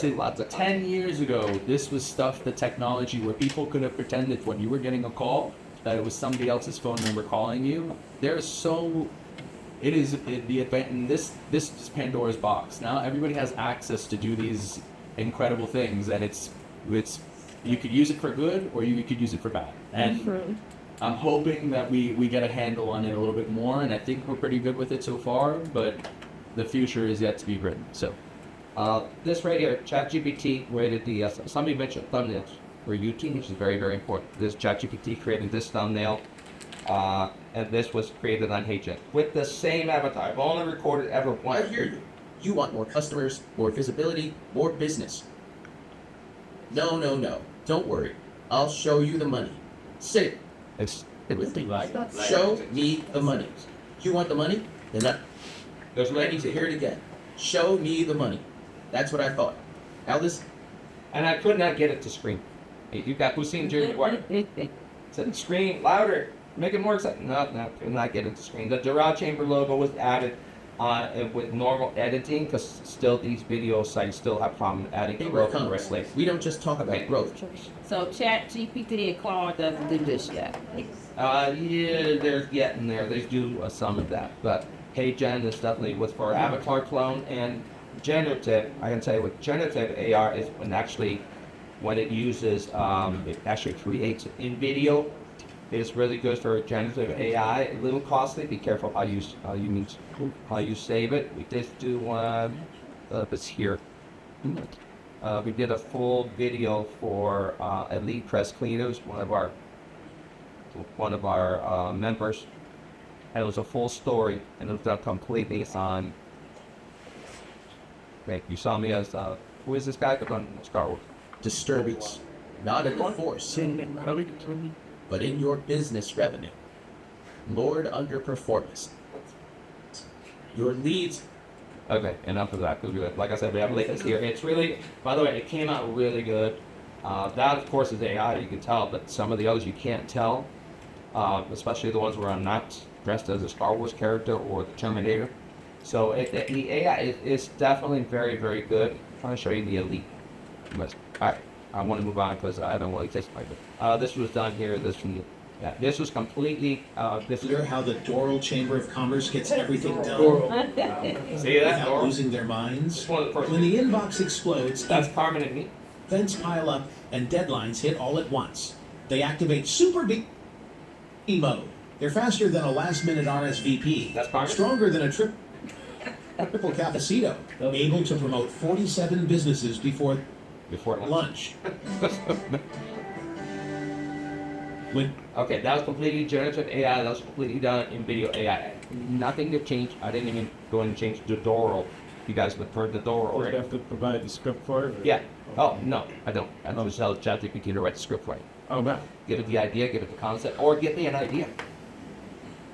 Lots of 10 years ago, this was stuff, the technology where people could have pretended when you were getting a call that it was somebody else's phone number calling you. It is the event, and this is Pandora's box. Now everybody has access to do these incredible things, and it's you could use it for good or you could use it for bad. And I'm hoping that we get a handle on it a little bit more, and I think we're pretty good with it so far, but the future is yet to be written. So this right here, ChatGPT created somebody mentioned thumbnails for YouTube, which is very, very important. This ChatGPT created this thumbnail, and this was created on HeyGen with the same avatar. I've only recorded ever once. I hear you. You want more customers, more visibility, more business. No. Don't worry. I'll show you the money. Say it. Show me the money. You want the money? Then there's ready to hear it again. Show me the money. That's what I thought. Alice? And I could not get it to scream. You got Hussein Jerry Maguire. Said scream louder. Make it more exciting. No, could not get it to screen. The Doral Chamber logo was added with normal editing, because still these video sites still have problem adding growth correctly. We don't just talk about growth. So ChatGPT and Claude doesn't do this yet. Yeah, they're getting there. They do some of that, but HeyGen is definitely with for avatar clone and generative. I can say with generative AR is when it uses it actually creates in video. It's really good for generative AI. A little costly. Be careful how you save it. We did do one. It's here. We did a full video for Elite Press Cleaners, one of our members. And it was a full story, and it was done completely on. Wait, you saw me as who is this guy on Star Wars? Disturbance, not in the force, but in your business revenue. Lord underperformance. Your leads. Okay, enough of that. Like I said, we have latest here. It's really, by the way, it came out really good. That, of course, is AI, you can tell, but some of the others you can't tell, especially the ones where I'm not dressed as a Star Wars character or the Terminator. So the AI is definitely very, very good. I'm trying to show you the Elite. All right, I want to move on because I don't want to take my this was done here. This was completely. Clear how the Doral Chamber of Commerce gets everything done. See that? Without losing their minds. When the inbox explodes, that's Carmen and me. Events pile up and deadlines hit all at once. They activate Super B mode. They're faster than a last-minute RSVP. That's Carmen. Stronger than a triple Cafecito. Able to promote 47 businesses before lunch. Okay, that was completely generative AI. That was completely done in video AI. Nothing to change. I didn't even go and change the Doral. You guys have heard the Doral. Do you have to provide the script for it? Yeah. Oh, no, I don't. I don't just tell ChatGPT to write the script for it. Oh, man. Give it the idea, give it the concept, or give me an idea.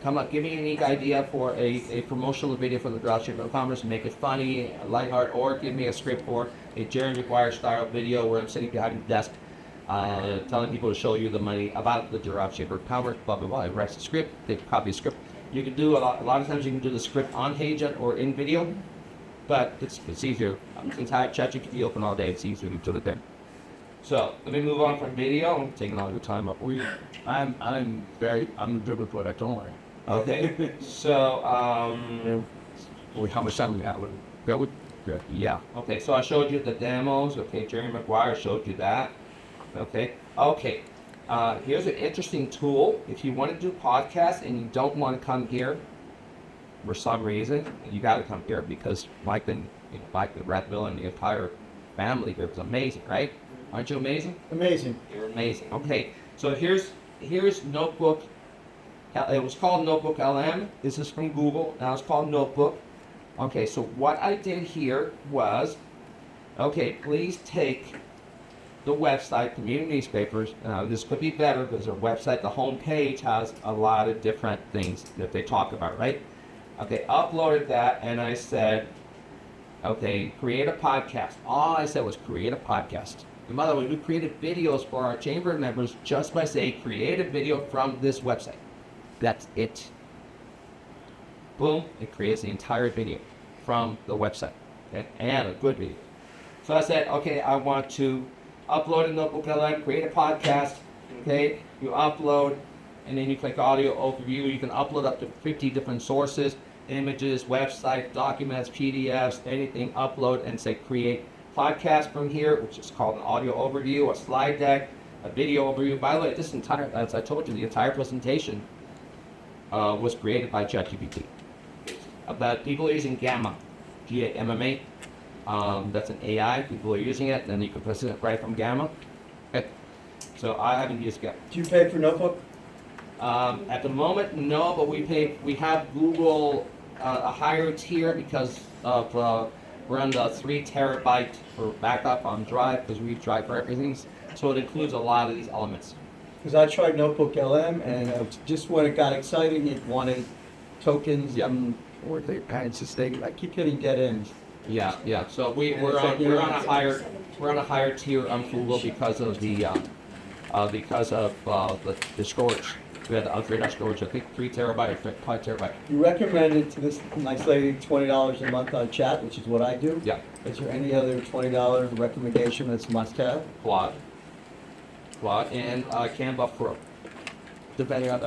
Come up, give me a unique idea for a promotional video for the Doral Chamber of Commerce, make it funny, lighthearted, or give me a script for a Jerry Maguire style video where I'm sitting behind the desk telling people to show you the money about the Doral Chamber of Commerce, blah, blah, blah. I write the script, they copy a script. You can do a lot of times you can do the script on HeyGen or in video, but it's easier. Since I have ChatGPT open all day, it's easier to do it there. So let me move on from video. I'm taking all your time up. I'm good with what I don't worry. Okay, so How much time we have? That would, yeah. Okay, so I showed you the demos. Okay, Jerry McGuire showed you that. Okay. Here's an interesting tool. If you want to do podcasts and you don't want to come here for some reason, you got to come here because Mike and Rathville and the entire family here is amazing, right? Aren't you amazing? Amazing. You're amazing. Okay, so here's Notebook. It was called Notebook LM. This is from Google. Now it's called Notebook. Okay, so what I did here was, okay, please take the website, community newspapers. This could be better because their website, the home page has a lot of different things that they talk about, right? Okay, uploaded that and I said, okay, create a podcast. All I said was create a podcast. And by the way, we created videos for our chamber members just by saying create a video from this website. That's it. Boom, it creates the entire video from the website. Okay? And a good video. So I said, okay, I want to upload a Notebook LM, create a podcast. Okay, you upload, and then you click audio overview. You can upload up to 50 different sources, images, website, documents, PDFs, anything, upload and say create podcast from here, which is called an audio overview, a slide deck, a video overview. By the way, this entire, as I told you, the entire presentation was created by ChatGPT. About people using Gamma, G-A-M-M-A. That's an AI. People are using it, and then you can press it right from Gamma. Okay. So I haven't used Gamma. Do you pay for Notebook? At the moment, no, but we have Google a higher tier because of we're on the 3 terabyte for backup on Drive because we use Drive for everything. So it includes a lot of these elements. Because I tried Notebook LM and just when it got exciting, it wanted tokens or they had to stay. I keep getting dead ends. Yeah. So we're on a higher tier on Google because of the storage. We had to upgrade our storage. I think 3 terabyte, 5 terabyte. You recommended to this nice lady $20 a month on chat, which is what I do. Yeah. Is there any other $20 recommendation that's must-have? Claude and Canva Pro. Depending on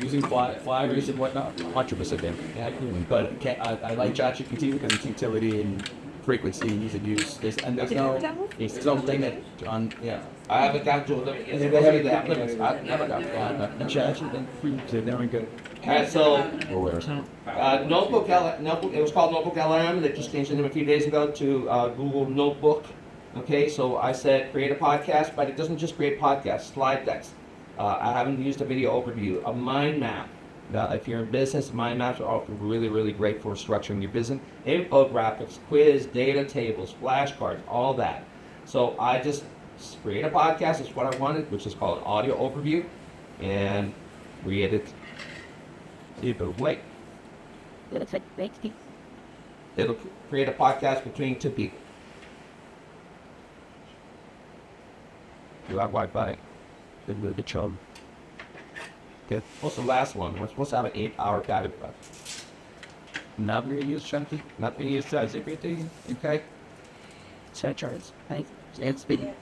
using flyers and whatnot, 100% yeah, but I like ChatGPT because it's utility and frequency and ease of use. There's no limit on I haven't got to them. I've never got to ChatGPT, there we go. And so, Notebook, it was called Notebook LM. They just changed the name a few days ago to Google Notebook. Okay, so I said create a podcast, but it doesn't just create podcasts, slide decks. I haven't used a video overview, a mind map. If you're in business, mind maps are really, really great for structuring your business. Infographics, quiz, data tables, flashcards, all that. So I just create a podcast, is what I wanted, which is called an audio overview, and created It'll create a podcast between 2 people. You have Wi-Fi. Good with the chum. Okay. What's the last one? We're supposed to have an 8-hour guided class. Not going to use ChatGPT. Not going to use ChatGPT. Okay. Charts. It's been.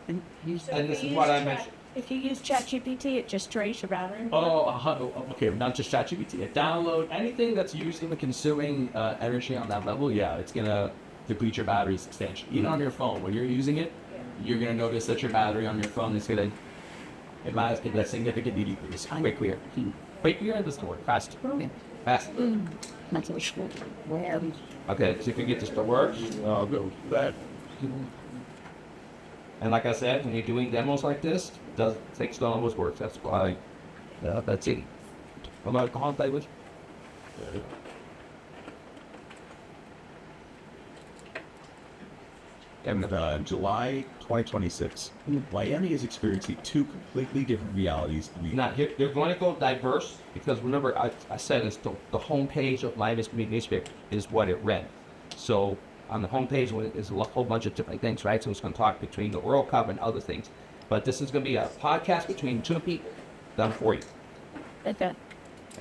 And this is what I mentioned. If you use ChatGPT, it just drains your battery. Okay, not just ChatGPT. Download anything that's using the consuming energy on that level. Yeah, it's gonna deplete your battery substantially. Even on your phone, when you're using it, you're gonna notice that your battery on your phone is gonna significantly decrease quickly. Quickly in the store, fast. Okay, so if you get this to work, I'll go with that. And like I said, when you're doing demos like this, it takes don't always work. That's why. That's it. I'm not contact with. In July 2026, Miami is experiencing 2 completely different realities. Now, they're going to go diverse because remember, I said it's the homepage of Miami's community newspaper is what it read. So on the homepage is a whole bunch of different things, right? So it's going to talk between the World Cup and other things. But this is going to be a podcast between 2 people done for you. Okay.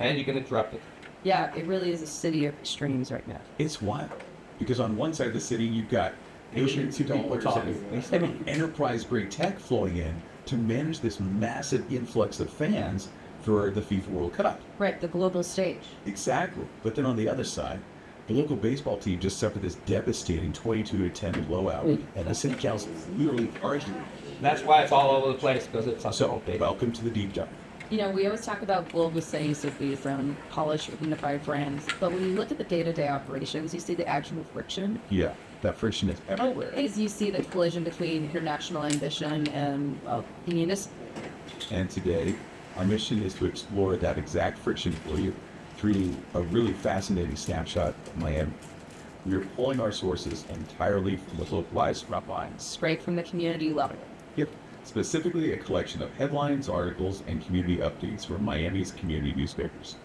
And you can interrupt it. Yeah, it really is a city of extremes right now. It's wild. Because on one side of the city, you've got Asian people enterprise-grade tech flowing in to manage this massive influx of fans for the FIFA World Cup. Right, the global stage. Exactly. But then on the other side, the local baseball team just suffered this devastating 22-10 blowout, and the city council literally argued. That's why it's all over the place, because it's So, welcome to the deep dive. You know, we always talk about global cities of these polished, unified brands, but when you look at the day-to-day operations, you see the actual friction. Yeah, that friction is everywhere. As you see the collision between international ambition and municipal. And today, our mission is to explore that exact friction for you through a really fascinating snapshot of Miami. We're pulling our sources entirely from the localized front lines. Straight from the community level. Yep. Specifically, a collection of headlines, articles, and community updates from Miami's community newspapers.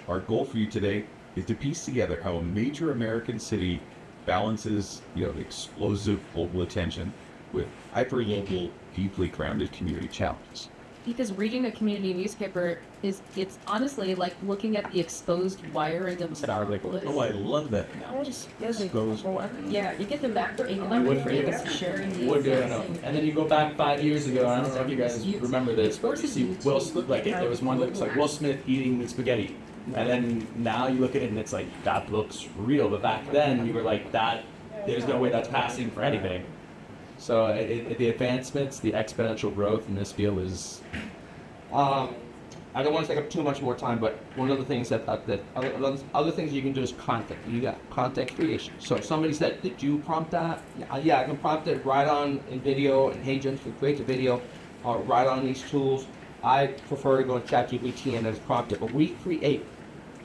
Our goal for you today is to piece together how a major American city balances, explosive global attention with hyper-local, deeply grounded community challenges. Because reading a community newspaper it's honestly like looking at the exposed wiring of the Oh, I love that. Yeah, you get the background. Sharing these. And then you go back 5 years ago, I don't know if you guys remember this, but you see Will Smith, like there was one that was like Will Smith eating spaghetti. And then now you look at it and it's like, that looks real. But back then you were like, there's no way that's passing for anything. So the advancements, the exponential growth in this field is, I don't want to take up too much more time, but one of the things that other things you can do is content. You got content creation. So if somebody said, did you prompt that? Yeah, I can prompt it right on in video, and hey, Jen, create the video, or right on these tools. I prefer to go to ChatGPT and then prompt it, but we create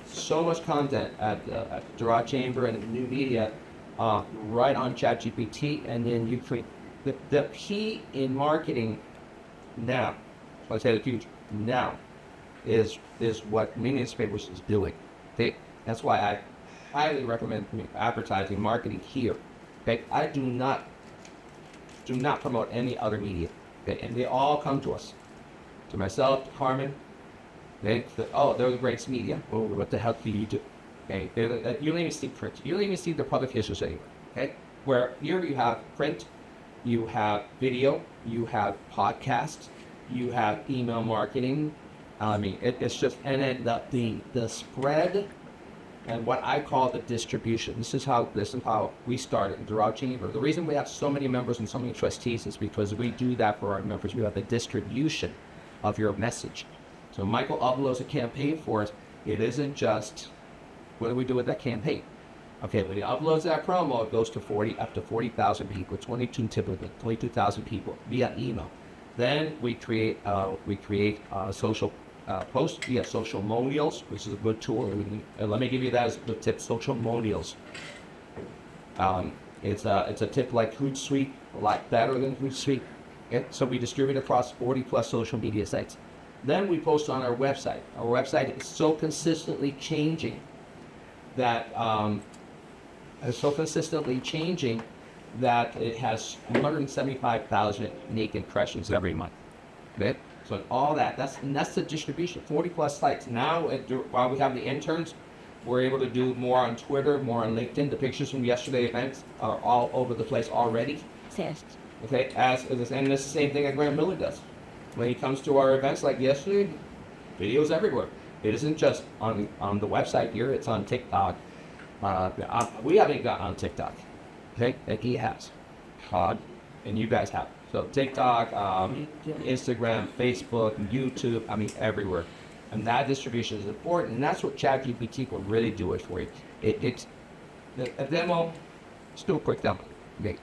so much content at Girard Chamber and New Media right on ChatGPT, and then you create. The key in marketing now, let's say the future, now, is what many newspapers is doing. That's why I highly recommend advertising marketing here. Okay, I do not promote any other media. Okay, and they all come to us, to myself, to Carmen. They're the greatest media. Oh, what the hell do you do? Okay, you don't even see print. You don't even see the publications anywhere. Okay, where here you have print, you have video, you have podcasts, you have email marketing. I mean, it's just, and then the spread and what I call the distribution. This is how we started in Girard Chamber. The reason we have so many members and so many trustees is because we do that for our members. We have the distribution of your message. So Michael uploads a campaign for us. It isn't just, what do we do with that campaign? Okay, when he uploads that promo, it goes to up to 40,000 people, 22,000 people via email. Then we create social posts via social monials, which is a good tool. Let me give you that as a good tip: social monials. It's a tip like Hootsuite, a lot better than Hootsuite. Okay? So we distribute across 40 plus social media sites. Then we post on our website. Our website is so consistently changing that it has 175,000 unique impressions every month. Okay? So all that's the distribution. 40 plus sites. Now, while we have the interns, we're able to do more on Twitter, more on LinkedIn. The pictures from yesterday's events are all over the place already. Yes. Okay, and it's the same thing that Grant Miller does. When he comes to our events like yesterday, videos everywhere. It isn't just on the website here, it's on TikTok. We haven't got on TikTok, okay? And he has. And you guys have. So TikTok, Instagram, Facebook, YouTube, I mean everywhere. And that distribution is important, and that's what ChatGPT will really do it for you. It's a demo, let's do a quick demo. Okay.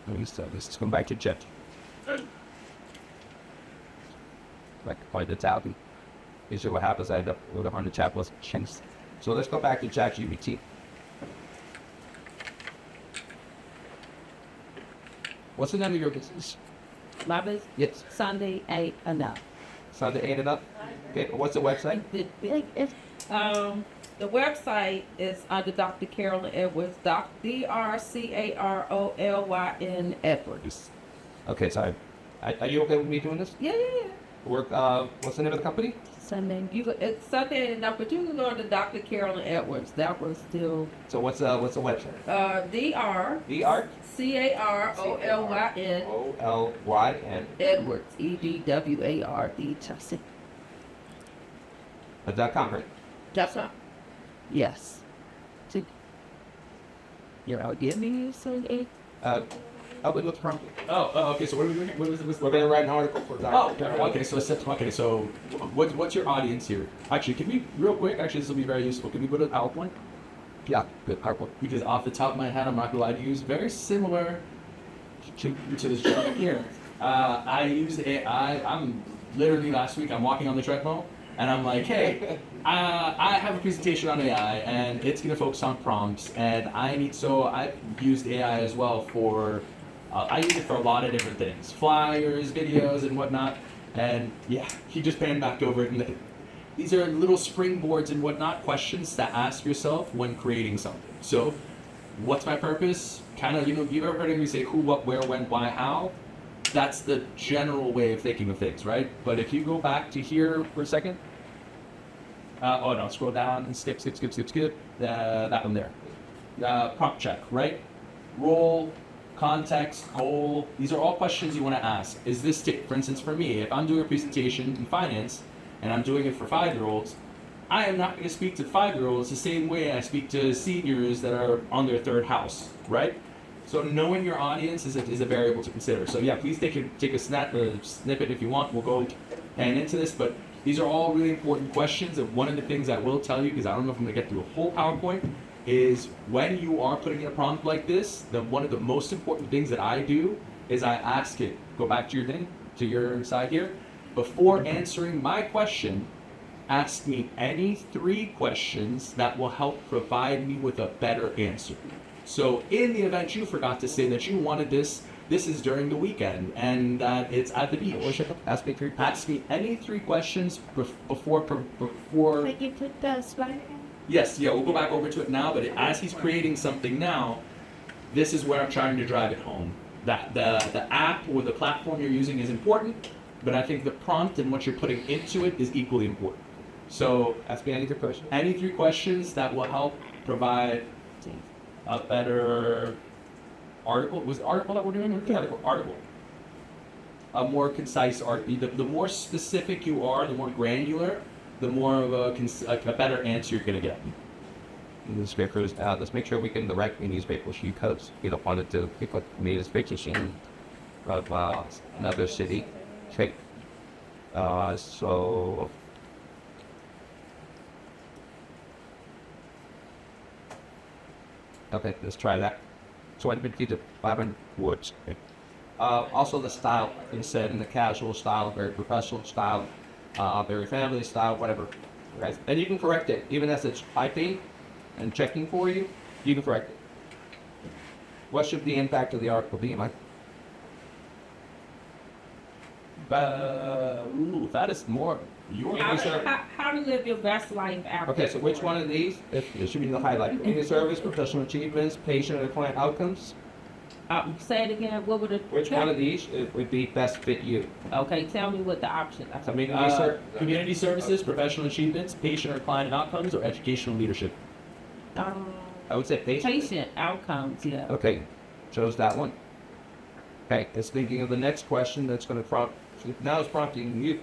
Let's come back to Chat. Like find the tab. Usually what happens, I end up with 100 tab lists. So let's go back to ChatGPT. What's the name of your business? My business? Yes. Sunday ain't enough. Sunday ain't enough? Okay, what's the website? The website is under Dr. Carolyn Edwards, DrCarolyn Edwards. Okay, so are you okay with me doing this? Yeah. What's the name of the company? Sunday. It's Sunday enough, but you can go to Dr. Carolyn Edwards. That was still So what's the website? Dr. DR Carolyn OLYN Edwards EDWARD. .com, right? That's not. Yes. You're out getting me some What's prompting? Okay. So what are we doing? What is this? We're gonna write an article for Dr. Okay. So what's your audience here? Actually, can we real quick? Actually, this will be very useful. Can we put an outline? Yeah, good PowerPoint. Because off the top of my head, I'm not gonna lie to you, it's very similar to this gentleman here. I used AI. I'm literally last week. I'm walking on the treadmill, and I'm like, hey, I have a presentation on AI, and it's gonna focus on prompts, and I've used AI as well for. I use it for a lot of different things, flyers, videos, and whatnot. And yeah, he just panned back over it, and these are little springboards and whatnot, questions to ask yourself when creating something. So, what's my purpose? Kind of, you've ever heard me say who, what, where, when, why, how? That's the general way of thinking of things, right? But if you go back to here for a second, scroll down and skip. That one there. Prompt check, right? Role, context, goal. These are all questions you want to ask. Is this, for instance, for me, if I'm doing a presentation in finance and I'm doing it for 5-year-olds, I am not going to speak to 5-year-olds the same way I speak to seniors that are on their 3rd house, right? So knowing your audience is a variable to consider. So yeah, please take a snippet if you want. We'll go into this, but these are all really important questions. And one of the things I will tell you, because I don't know if I'm going to get through a whole PowerPoint, is when you are putting in a prompt like this, one of the most important things that I do is I ask it, go back to your thing, to your side here, before answering my question, ask me any 3 questions that will help provide me with a better answer. So in the event you forgot to say that you wanted this is during the weekend and that it's at the beach. Ask me any 3 questions before. Like you put the slide in? Yes, yeah, we'll go back over to it now, but as he's creating something now, this is where I'm trying to drive it home. That the app or the platform you're using is important, but I think the prompt and what you're putting into it is equally important. So ask me any 3 questions. Any 3 questions that will help provide a better article. Was it article that we're doing? Article. A more concise article. The more specific you are, the more granular, the more of a better answer you're going to get. Newspapers, let's make sure we can direct the newspapers because we don't want it to pick up newspapers in another city. Okay. Okay, let's try that. So I've been to 500 words. Okay. Also the style, like you said, in the casual style, very professional style, very family style, whatever. Okay. And you can correct it, even as it's typing and checking for you, you can correct it. What should the impact of the article be, Mike? That is more your answer. How to live your best life after. Okay, so which one of these? It should be the highlight. Community service, professional achievements, patient or client outcomes. Say it again. What would it? Which one of these would be best fit you? Okay, tell me what the option. Community services, professional achievements, patient or client outcomes, or educational leadership. I would say patient outcomes. Yeah. Okay, chose that one. Okay, it's thinking of the next question that's going to prompt. Now it's prompting you.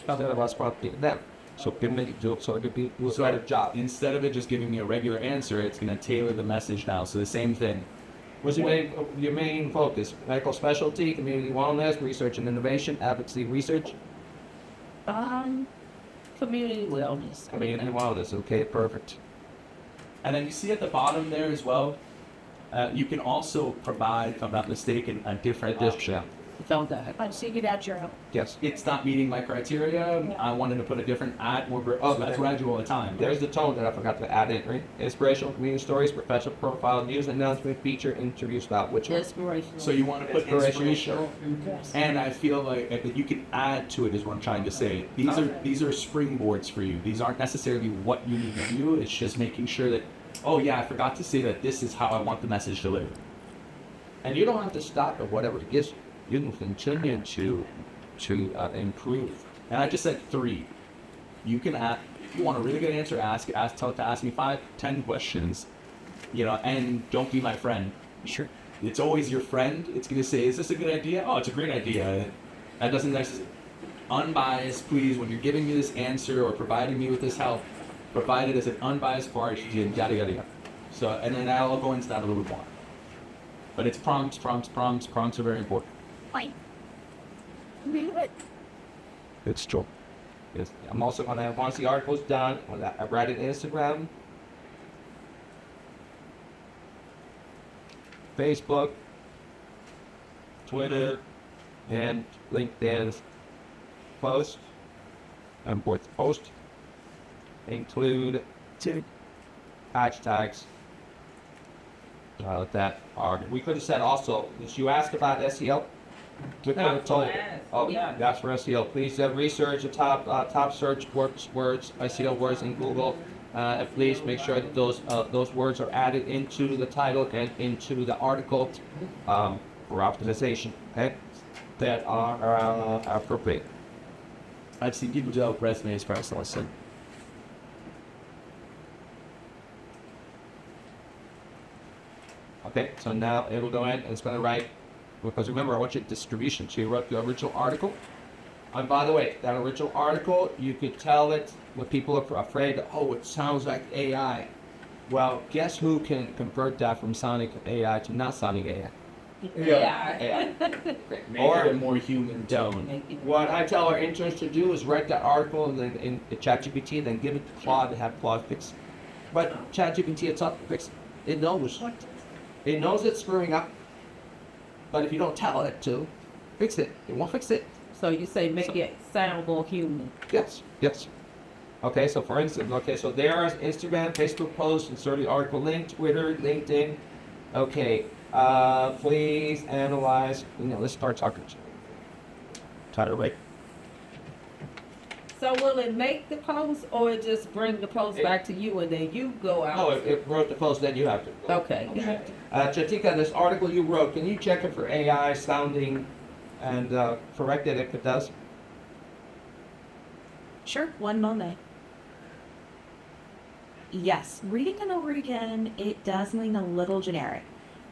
Instead of us prompting them. So it could be a better job. Instead of it just giving me a regular answer, it's going to tailor the message now. So the same thing. What's your main focus? Medical specialty, community wellness, research and innovation, advocacy research? Community wellness. Community wellness, okay, perfect. And then you see at the bottom there as well, you can also provide, if I'm not mistaken, a different option. Found that. I'd see it at your own. Yes. It's not meeting my criteria. I wanted to put a different ad more. That's what I do all the time. There's the tone that I forgot to add in, right? Inspirational community stories, professional profile, news announcement, feature, interview style. Which one? Inspirational. So you want to put inspirational, and I feel like that you can add to it is what I'm trying to say. These are springboards for you. These aren't necessarily what you need to do. It's just making sure that, oh yeah, I forgot to say that this is how I want the message delivered. And you don't have to stop at whatever it gives you. You can continue to improve. And I just said 3. You can ask, if you want a really good answer, tell it to ask me 5, 10 questions, and don't be my friend. Sure. It's always your friend. It's going to say, is this a good idea? Oh, it's a great idea. That doesn't necessarily, unbiased, please, when you're giving me this answer or providing me with this help, provide it as an unbiased party, yada, yada, yada. So, and then I'll go into that a little bit more. But it's prompts are very important. Fine. It's true. Yes. I'm also gonna once the article's done, I write it Instagram, Facebook, Twitter, and LinkedIn post. And with the post include hashtags that are. We could have said also. You asked about SEO. We could have told. Oh, yeah, that's for SEO. Please research the top search words, SEO words in Google. And please make sure that those words are added into the title and into the article for optimization. Okay, that are appropriate. I've seen people develop resumes for us. Okay, so now it'll go in and it's going to write, because remember, I want you distribution. So you wrote the original article. And by the way, that original article, you could tell it what people are afraid, oh, it sounds like AI. Well, guess who can convert that from sounding AI to not sounding AI? Yeah. Or a more human tone. What I tell our interns to do is write that article and then in ChatGPT, then give it to Claude to have Claude fix it. But ChatGPT itself fix it. It knows. It knows it's screwing up. But if you don't tell it to fix it, it won't fix it. So you say make it sound more human. Yes. Okay, so for instance, so there's Instagram, Facebook post, insert the article link, Twitter, LinkedIn. Okay, please analyze, let's start talking. Tyler, wait. So will it make the post or it just bring the post back to you and then you go out? Oh, it wrote the post, then you have to. Okay. Chatika, this article you wrote, can you check it for AI sounding and correct it if it does? Sure, one moment. Yes, reading it over again, it does mean a little generic.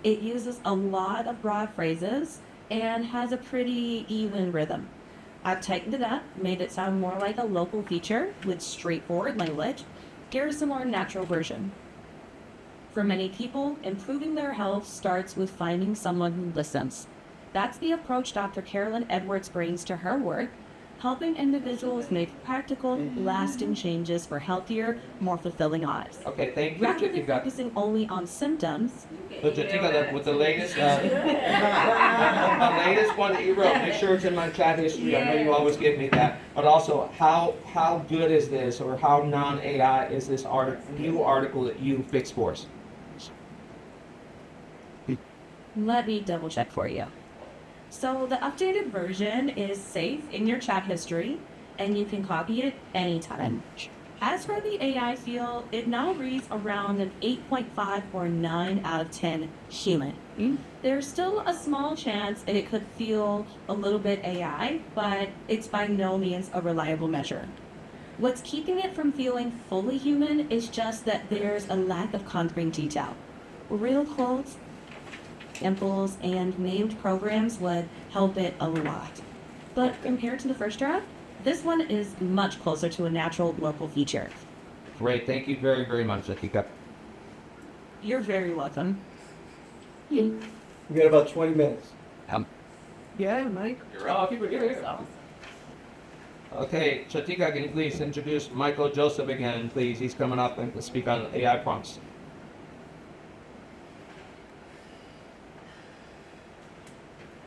It uses a lot of broad phrases and has a pretty even rhythm. I've tightened it up, made it sound more like a local feature with straightforward language. Here's a more natural version. For many people, improving their health starts with finding someone who listens. That's the approach Dr. Carolyn Edwards brings to her work, helping individuals make practical, lasting changes for healthier, more fulfilling lives. Okay, thank you, Rather than Chatika. focusing only on symptoms, So Chatika, with the latest, the latest one that you wrote, make sure it's in my chat history. I know you always give me that. But also, how good is this, or how non-AI is this new article that you fixed for us? let me double check for you. So the updated version is safe in your chat history, and you can copy it anytime. As for the AI feel, it now reads around an 8.5 or 9 out of 10 human. There's still a small chance it could feel a little bit AI, but it's by no means a reliable measure. What's keeping it from feeling fully human is just that there's a lack of concrete detail. Real quotes, examples, and named programs would help it a lot. But compared to the first draft, this one is much closer to a natural local feature. Great, thank you very, very much, Chatika. You're very welcome. We got about 20 minutes. Yeah, Mike. Okay, Chatika, can you please introduce Michael Joseph again, please? He's coming up and speak on AI prompts.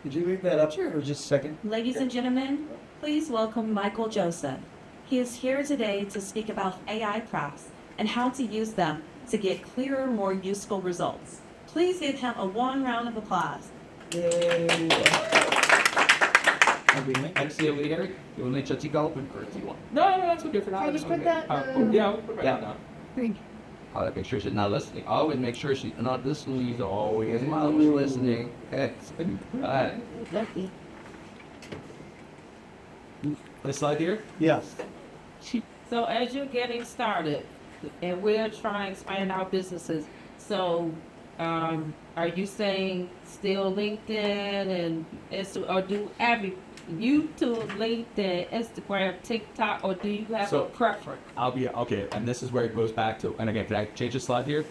Did you leave that up here or just a second? Ladies and gentlemen, please welcome Michael Joseph. He is here today to speak about AI prompts and how to use them to get clearer, more useful results. Please give him a warm round of applause. MC over here, you want to let Chatika open or do you want? No, that's okay for now. I just put that. Yeah, we'll put it right now. Thank you. I'll make sure she's not listening. I always make sure she's not listening. She's always listening. Okay. All right. This slide here? Yes. So as you're getting started, and we're trying to expand our businesses, so are you saying still LinkedIn and or do every YouTube, LinkedIn, Instagram, TikTok, or do you have a preference? I'll be okay, and this is where it goes back to. And again, can I change the slide here?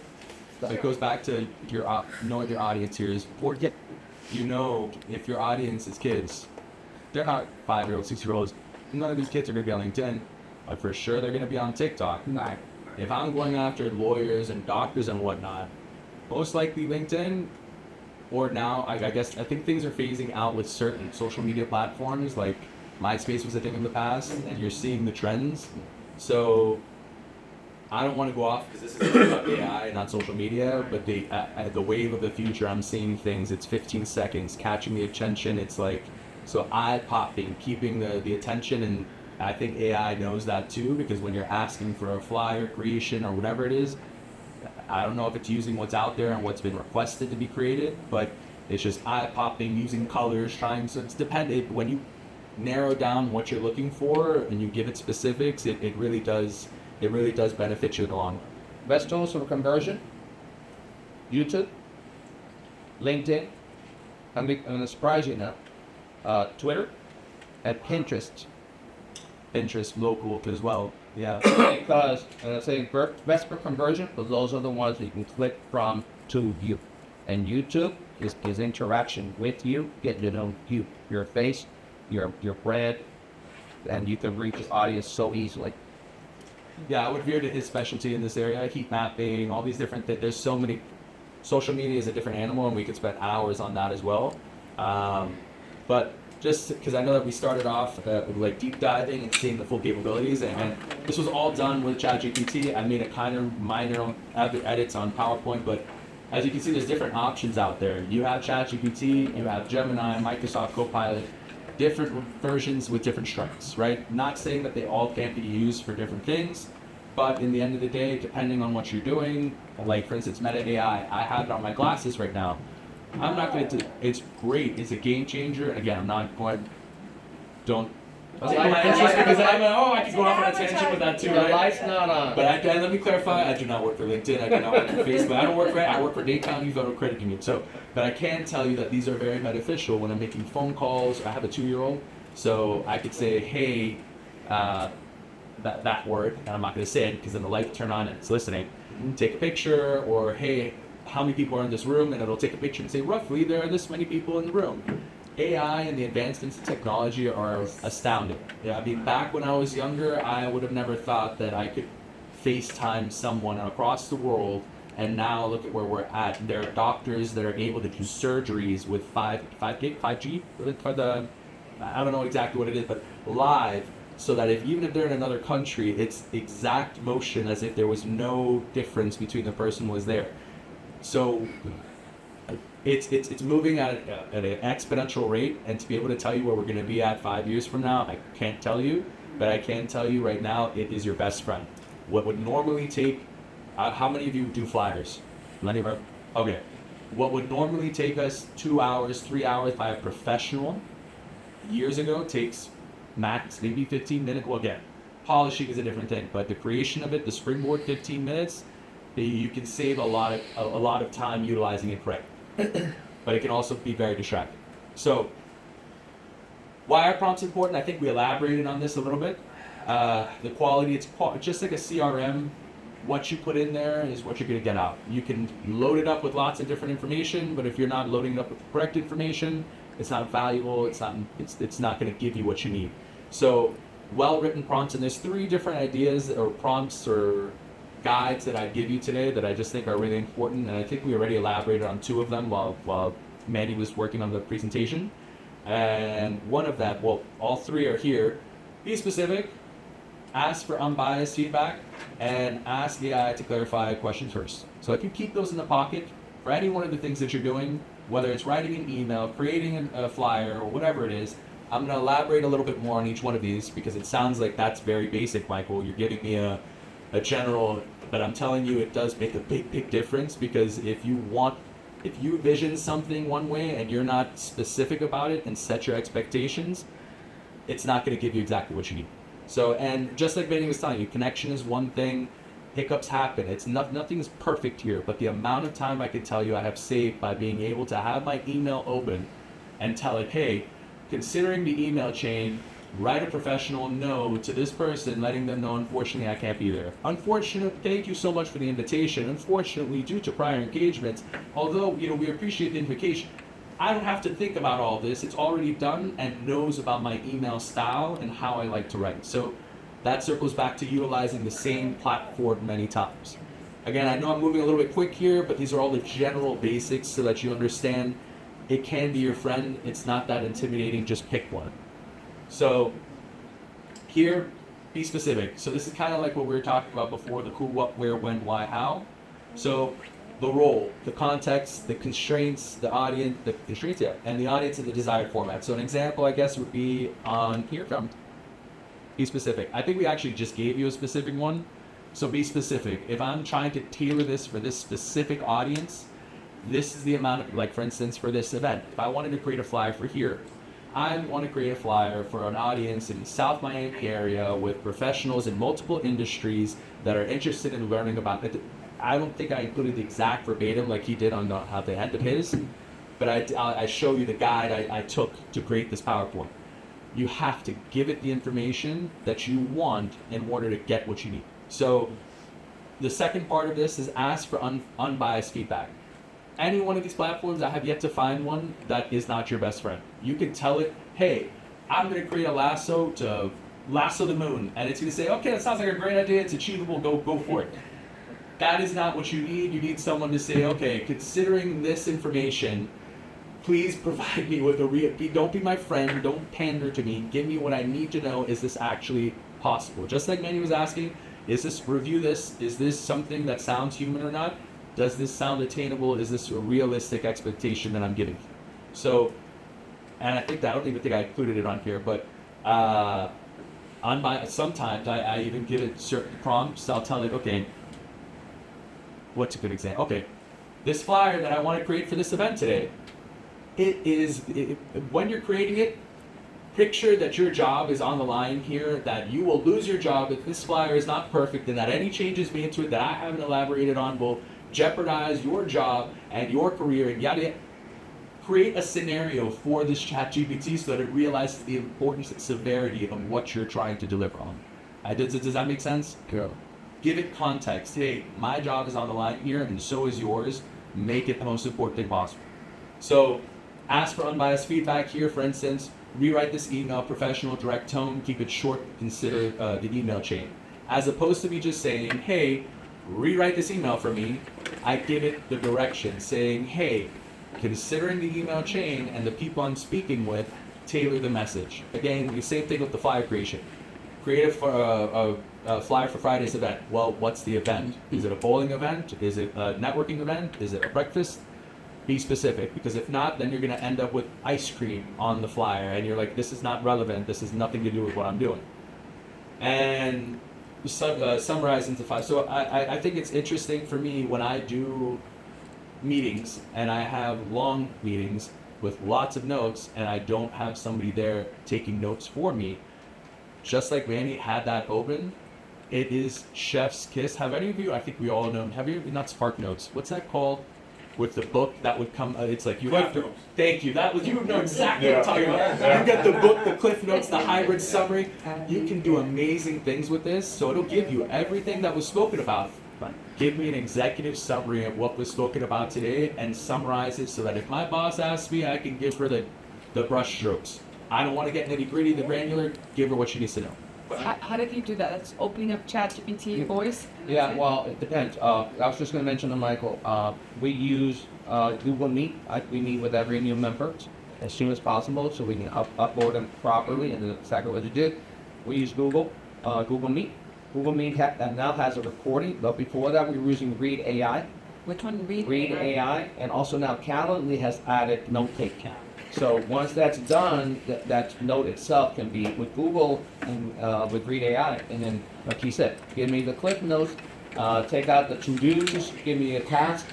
It goes back to your knowing your audience here is important. You know, if your audience is kids, they're not 5-year-olds, 6-year-olds. None of these kids are going to be on LinkedIn, but for sure they're going to be on TikTok. If I'm going after lawyers and doctors and whatnot, most likely LinkedIn. Or now, I think things are phasing out with certain social media platforms, like MySpace was a thing in the past, and you're seeing the trends. So I don't want to go off because this is about AI, not social media, but the wave of the future, I'm seeing things, it's 15 seconds, catching the attention, it's like, so eye-popping, keeping the attention, and I think AI knows that too, because when you're asking for a flyer creation or whatever it is, I don't know if it's using what's out there and what's been requested to be created, but it's just eye-popping, using colors, so it's dependent. When you narrow down what you're looking for and you give it specifics, it really does benefit you in the long run. Best tools for conversion: YouTube, LinkedIn, I'm going to surprise you now, Twitter, and Pinterest. Pinterest local as well. Yeah. Because, I say best for conversion, because those are the ones that you can click from to you. And YouTube is interaction with you, getting to know you, your face, your brand, and you can reach your audience so easily. Yeah, I would veer to his specialty in this area, heat mapping, all these different things. There's so many. Social media is a different animal, and we could spend hours on that as well. But just because I know that we started off with like deep diving and seeing the full capabilities, and this was all done with ChatGPT. I made a kind of minor edits on PowerPoint, but as you can see, there's different options out there. You have ChatGPT, you have Gemini, Microsoft Copilot, different versions with different strengths, right? Not saying that they all can't be used for different things, but in the end of the day, depending on what you're doing, like for instance, Meta AI, I have it on my glasses right now. I'm not going to, it's great, it's a game changer, and again, I'm not going, don't, I could go off on a tangent with that too, The right? light's not on. But let me clarify, I do not work for LinkedIn, I do not work for Facebook, I work for Dade County Federal Credit Union, so, but I can tell you that these are very beneficial when I'm making phone calls. I have a 2-year-old, so I could say, hey, that word, and I'm not going to say it because then the light will turn on and it's listening. Take a picture, or hey, how many people are in this room, and it'll take a picture and say, roughly, there are this many people in the room. AI and the advancements in technology are astounding. Yeah, I mean, back when I was younger, I would have never thought that I could FaceTime someone across the world, and now look at where we're at. There are doctors that are able to do surgeries with 5G, for the, I don't know exactly what it is, but live, so that even if they're in another country, it's exact motion as if there was no difference between the person who was there. So it's moving at an exponential rate, and to be able to tell you where we're going to be at 5 years from now, I can't tell you, but I can tell you right now, it is your best friend. What would normally take, how many of you do flyers? Okay. What would normally take us 2 hours, 3 hours by a professional, years ago takes max maybe 15 minutes. Well, again, polishing is a different thing, but the creation of it, the springboard, 15 minutes, you can save a lot of time utilizing it correctly. But it can also be very distracting. So, why are prompts important? I think we elaborated on this a little bit. The quality, it's just like a CRM. What you put in there is what you're going to get out. You can load it up with lots of different information, but if you're not loading it up with the correct information, it's not valuable. It's not going to give you what you need. So, well-written prompts, and there's 3 different ideas or prompts or guides that I give you today that I just think are really important, and I think we already elaborated on 2 of them while Mandy was working on the presentation. And one of them, well, all 3 are here. Be specific, ask for unbiased feedback, and ask the AI to clarify questions first. So if you keep those in the pocket for any one of the things that you're doing, whether it's writing an email, creating a flyer, or whatever it is, I'm going to elaborate a little bit more on each one of these because it sounds like that's very basic, Michael. You're giving me a general, but I'm telling you it does make a big difference, because if you vision something one way and you're not specific about it and set your expectations, it's not going to give you exactly what you need. So, and just like Manny was telling you, connection is one thing. Hiccups happen. It's nothing's perfect here, but the amount of time I can tell you I have saved by being able to have my email open and tell it, hey, considering the email chain, write a professional note to this person, letting them know, unfortunately, I can't be there. Unfortunately, thank you so much for the invitation. Unfortunately, due to prior engagements, although, we appreciate the invitation, I don't have to think about all this. It's already done and knows about my email style and how I like to write. So that circles back to utilizing the same platform many times. Again, I know I'm moving a little bit quick here, but these are all the general basics so that you understand it can be your friend. It's not that intimidating. Just pick one. So here, be specific. So this is kind of like what we were talking about before, the who, what, where, when, why, how. So the role, the context, the constraints, the audience, and the audience in the desired format. So an example, I guess, would be on here from be specific. I think we actually just gave you a specific one. So be specific. If I'm trying to tailor this for this specific audience, this is the amount of, like for instance, for this event. If I wanted to create a flyer for here, I want to create a flyer for an audience in the South Miami area with professionals in multiple industries that are interested in learning about it. I don't think I included the exact verbatim like he did on how they had his, but I show you the guide I took to create this PowerPoint. You have to give it the information that you want in order to get what you need. So the second part of this is ask for unbiased feedback. Any one of these platforms, I have yet to find one that is not your best friend. You can tell it, hey, I'm going to create a lasso to lasso the moon. And it's going to say, okay, that sounds like a great idea. It's achievable. Go for it. That is not what you need. You need someone to say, okay, considering this information, please provide me with don't be my friend. Don't pander to me. Give me what I need to know. Is this actually possible? Just like Manny was asking, review this. Is this something that sounds human or not? Does this sound attainable? Is this a realistic expectation that I'm giving? So, and I don't even think I included it on here, but sometimes I even give it certain prompts. I'll tell it, okay, what's a good example? Okay, this flyer that I want to create for this event today, when you're creating it, picture that your job is on the line here, that you will lose your job if this flyer is not perfect, and that any changes made to it that I haven't elaborated on will jeopardize your job and your career and yada yada. Create a scenario for this ChatGPT so that it realizes the importance and severity of what you're trying to deliver on. Does that make sense? Yeah. Give it context. Hey, my job is on the line here and so is yours. Make it the most important thing possible. So ask for unbiased feedback here, for instance. Rewrite this email, professional, direct tone, keep it short, consider the email chain. As opposed to me just saying, hey, rewrite this email for me, I give it the direction saying, hey, considering the email chain and the people I'm speaking with, tailor the message. Again, the same thing with the flyer creation. Create a flyer for Friday's event. Well, what's the event? Is it a bowling event? Is it a networking event? Is it a breakfast? Be specific, because if not, then you're going to end up with ice cream on the flyer, and you're like, this is not relevant. This has nothing to do with what I'm doing. And summarize into 5. So I think it's interesting for me when I do meetings and I have long meetings with lots of notes and I don't have somebody there taking notes for me. Just like Manny had that open, it is chef's kiss. Have any of you, I think we all know, have you, not Spark Notes, what's that called? With the book that would come, it's like you have to, thank you, you know exactly what I'm talking about. You get the book, the Cliff Notes, the hybrid summary. You can do amazing things with this, so it'll give you everything that was spoken about. Give me an executive summary of what was spoken about today and summarize it so that if my boss asks me, I can give her the brush strokes. I don't want to get nitty gritty, the granular, give her what she needs to know. How did you do that? That's opening up ChatGPT voice? Yeah, well, it depends. I was just going to mention to Michael, we use Google Meet. We meet with every new member as soon as possible so we can upload them properly, and that's exactly what you did. We use Google Meet. Google Meet now has a recording, but before that we were using Read AI. Which one? Read AI, and also now Calendly has added Note Take. So once that's done, that note itself can be with Google and with Read AI, and then like he said, give me the clip notes, take out the to-dos, give me a task,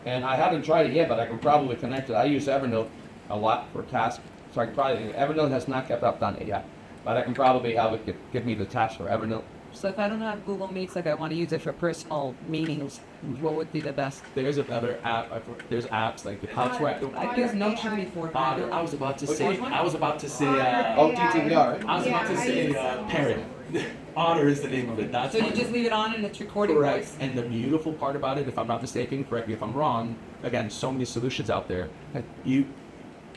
and I haven't tried it yet, but I can probably connect it. I use Evernote a lot for tasks, so I can probably. Evernote has not kept up on it yet, but I can probably have it give me the task for Evernote. So if I don't have Google Meets, like I want to use it for personal meetings, what would be the best? There's another app. There's apps like the Housework. I use Notion before. Otter. I was about to say. Otter. I was about to say. OTTVR. I was about to say Parrot. Otter is the name of it. That's So you what- just leave it on and it's recording Correct. voice? And the beautiful part about it, if I'm not mistaken, correct me if I'm wrong. Again, so many solutions out there.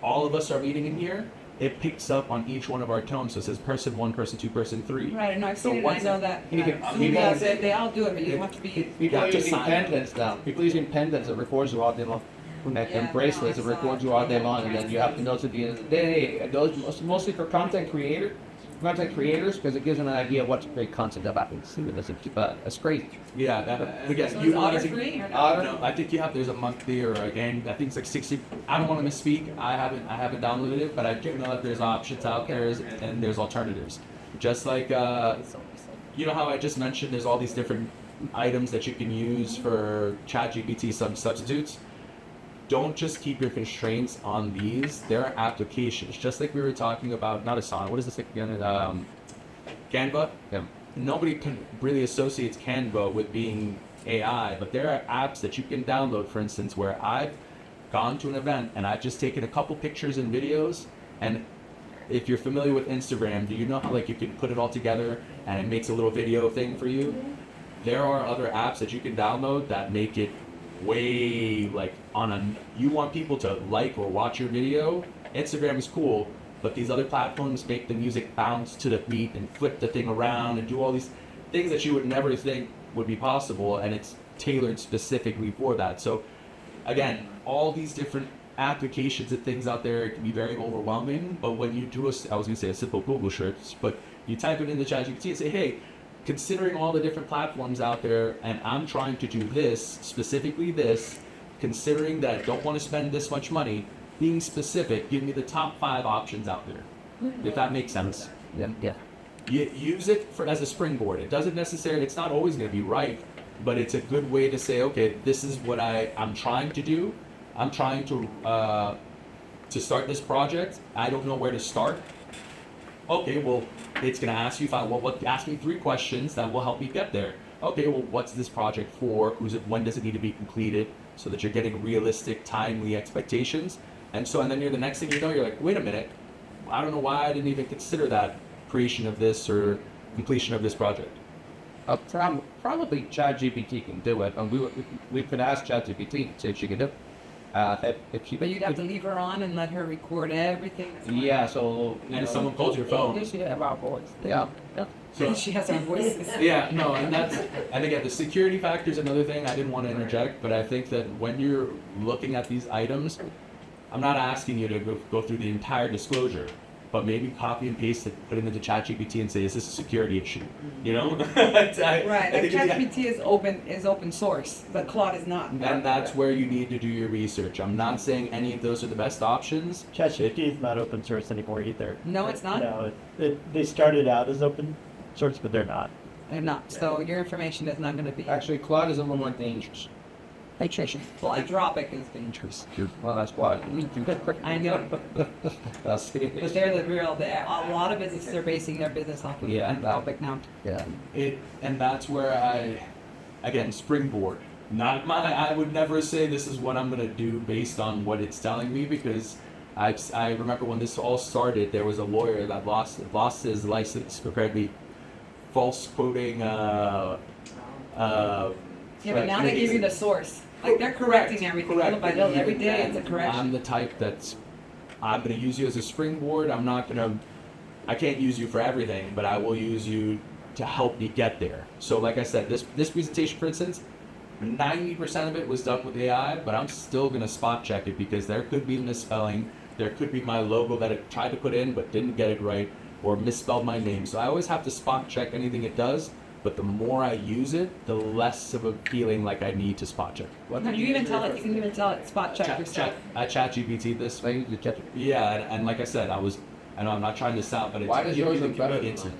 All of us are meeting in here. It picks up on each one of our tones. So it says person 1, person 2, person 3. Right, and I've So seen it, I once- know that. You can- Zoom you can- does it, they all do it, but you have to be. People have are to using sign. pendants now. People are using pendants that records you all day long. And bracelets that records you all day long, and then you have to know at the end of the day. Those mostly for content creators, because it gives them an idea of what to create content about. It's crazy. Yeah, that, again, So is Otter utilizing free or not? Otter. No, I think there's a monthly or again, I think it's like 60. I don't want to misspeak. I haven't downloaded it, but I do know that there's options out there and there's alternatives. Just like you know how I just mentioned, there's all these different items that you can use for ChatGPT substitutes. Don't just keep your constraints on these. There are applications, just like we were talking about, not Asana, what is this again? Canva? Yeah. Nobody can really associates Canva with being AI, but there are apps that you can download, for instance, where I've gone to an event and I've just taken a couple pictures and videos, and if you're familiar with Instagram, do you know how like you can put it all together and it makes a little video thing for you? There are other apps that you can download that make it way like you want people to like or watch your video. Instagram is cool, but these other platforms make the music bounce to the beat and flip the thing around and do all these things that you would never think would be possible, and it's tailored specifically for that. So again, all these different applications and things out there can be very overwhelming, but when you do I was gonna say a simple Google search, but you type it into ChatGPT and say, hey, considering all the different platforms out there, and I'm trying to do this, specifically this, considering that I don't want to spend this much money, being specific, give me the top 5 options out there. If that makes sense. Yeah. You use it as a springboard. It doesn't necessarily, it's not always going to be right, but it's a good way to say, okay, this is what I'm trying to do. I'm trying to start this project. I don't know where to start. Okay, well, it's going to ask you, ask me 3 questions that will help me get there. Okay, well, what's this project for? When does it need to be completed? So that you're getting realistic, timely expectations. And then the next thing you know, you're like, wait a minute, I don't know why I didn't even consider that creation of this or completion of this project. Probably ChatGPT can do it, and we could ask ChatGPT to see if she can do it. But you'd have to leave her on and let her record everything. Yeah, so And if someone calls your phone. She have our voice. Yeah. So- She has our voices. Yeah, no, and again, the security factor is another thing I didn't want to interject, but I think that when you're looking at these items, I'm not asking you to go through the entire disclosure, but maybe copy and paste it, put it into ChatGPT and say, is this a security issue? You know? Right, I like think if you- ChatGPT is open source, but Claude is not. And that's where you need to do your research. I'm not saying any of those are the best options. ChatGPT is not open source anymore either. No, it's not? No, they started out as open source, but they're not. They're not. So your information is not going to be. Actually, Claude is a little more dangerous. Well, Anthropic is dangerous. Well, that's why. I know. That's But they're the real. A lot of businesses are basing their business off of Anthropic now. Yeah. And that's where again, springboard. I would never say this is what I'm gonna do based on what it's telling me, because I remember when this all started, there was a lawyer that lost his license for apparently false quoting. Yeah, but now they give you the source. Like they're correcting everything little by little. Every day it's a correction. I'm the type I'm gonna use you as a springboard. I can't use you for everything, but I will use you to help me get there. So like I said, this presentation, for instance, 90% of it was done with AI, but I'm still gonna spot check it because there could be misspelling. There could be my logo that it tried to put in but didn't get it right, or misspelled my name. So I always have to spot check anything it does. But the more I use it, the less of a feeling like I need to spot check. You can even tell it spot check yourself. I ChatGPT this. Yeah, and like I said, I know I'm not trying to sound, but it's Why does yours look better than instant.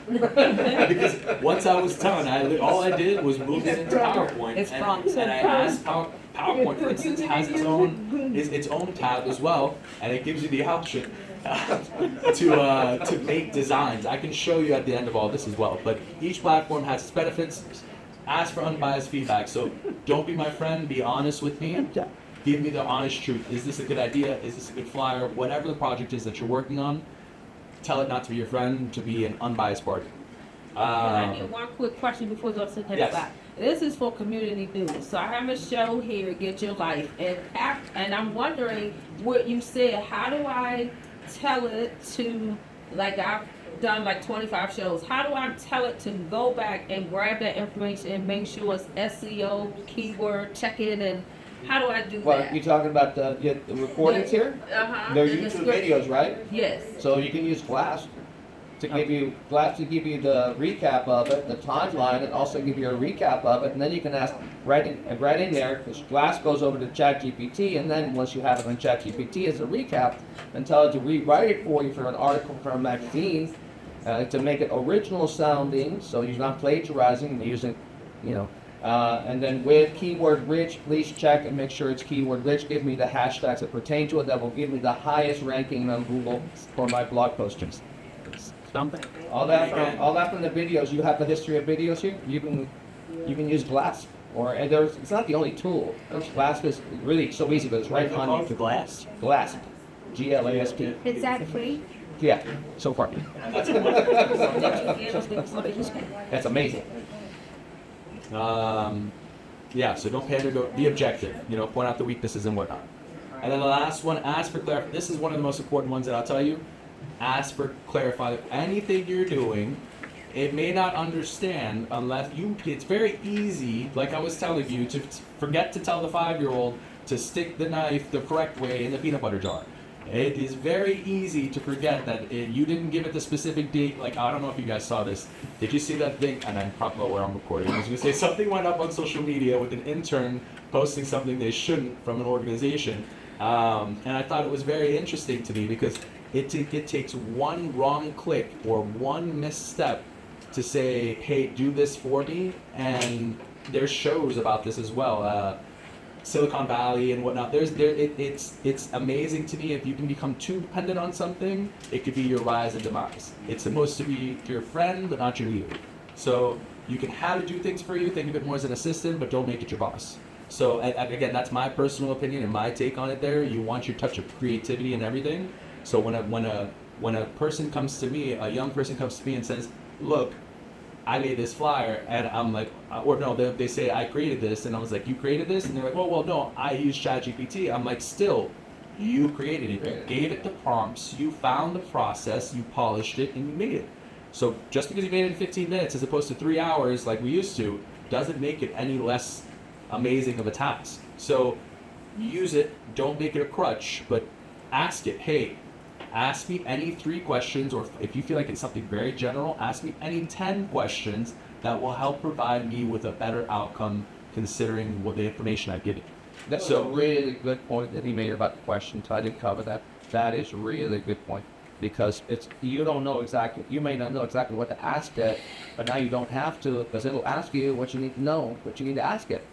Because once I was telling, all I did was move it into PowerPoint. It's prompt. And I asked PowerPoint, for instance, has its own tab as well, and it gives you the option. to make designs. I can show you at the end of all this as well. But each platform has its benefits. Ask for unbiased feedback. So don't be my friend. Be honest with me. Give me the honest truth. Is this a good idea? Is this a good flyer? Whatever the project is that you're working on, tell it not to be your friend, to be an unbiased party. I need one quick question before we go to the next Yes. slide. This is for community news. So I have a show here, Get Your Life, and I'm wondering what you said. How do I tell it to, like I've done like 25 shows. How do I tell it to go back and grab that information and make sure it's SEO, keyword, check it, and how do I do Well, that? you talking about the recordings here? Uh-huh. They're The YouTube description. videos, right? Yes. So you can use Glass to give you the recap of it, the timeline, and also give you a recap of it, and then you can ask right in there, because Glass goes over to ChatGPT, and then once you have it on ChatGPT as a recap, then tell it to rewrite it for you for an article from a magazine, to make it original sounding, so you're not plagiarizing, you're using, and then with keyword rich, please check and make sure it's keyword rich. Give me the hashtags that pertain to it. That will give me the highest ranking on Google for my blog postings. All that from the videos. You have the history of videos here. You can use Glass, and it's not the only tool. Glass is really so easy, but it's right on YouTube. Glass. Glass. GLASP. Is that free? Yeah, so far. That's amazing. Yeah, so don't pander, be objective, point out the weaknesses and whatnot. And then the last one, ask for clarity. This is one of the most important ones that I'll tell you. Ask for clarify anything you're doing. It may not understand unless it's very easy, like I was telling you, to forget to tell the 5-year-old to stick the knife the correct way in the peanut butter jar. It is very easy to forget that you didn't give it the specific date. Like, I don't know if you guys saw this. Did you see that thing? And I'm talking about where I'm recording. I was going to say something went up on social media with an intern posting something they shouldn't from an organization. And I thought it was very interesting to me because it takes one wrong click or one misstep to say, hey, do this for me. And there's shows about this as well. Silicon Valley and whatnot. It's amazing to me if you can become too dependent on something, it could be your rise and demise. It's supposed to be your friend, but not your leader. So you can have it do things for you, think of it more as an assistant, but don't make it your boss. So and again, that's my personal opinion and my take on it there. You want your touch of creativity and everything. So when a person comes to me, a young person comes to me and says, look, I made this flyer, and I'm like, or no, they say I created this, and I was like, you created this? And they're like, well, no, I used ChatGPT. I'm like, still, you created it. You gave it the prompts, you found the process, you polished it, and you made it. So just because you made it in 15 minutes as opposed to 3 hours like we used to, doesn't make it any less amazing of a task. So use it, don't make it a crutch, but ask it, hey, ask me any 3 questions, or if you feel like it's something very general, ask me any 10 questions that will help provide me with a better outcome considering what the information I've given. That's a really good point that he made about the questions. I didn't cover that. That is a really good point because you don't know exactly, you may not know exactly what to ask it, but now you don't have to because it'll ask you what you need to know, what you need to ask it.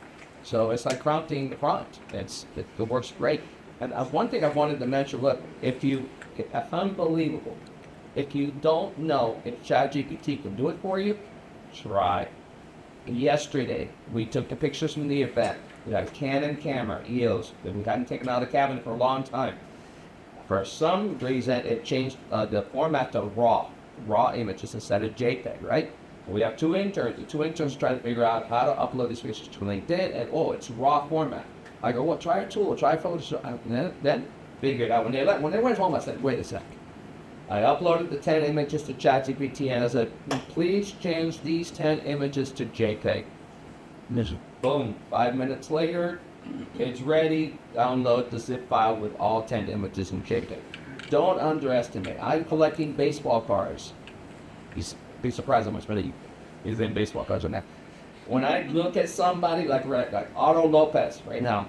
So it's like prompting the prompt. It works great. And one thing I wanted to mention, look, it's unbelievable. If you don't know if ChatGPT can do it for you, try. Yesterday, we took the pictures from the event. We had a Canon camera, EOS, that we hadn't taken out of the cabinet for a long time. For some reason, it changed the format to raw images instead of JPEG, right? We have 2 interns. The 2 interns trying to figure out how to upload these pictures to LinkedIn, and it's raw format. I go, well, try a tool, try Photoshop. And then figured out when they went home, I said, wait a sec. I uploaded the 10 images to ChatGPT and I said, please change these 10 images to JPEG. Boom. 5 minutes later, it's ready. Download the zip file with all 10 images in JPEG. Don't underestimate. I'm collecting baseball cards. Be surprised how much money is in baseball cards right now. When I look at somebody like Otto Lopez right now,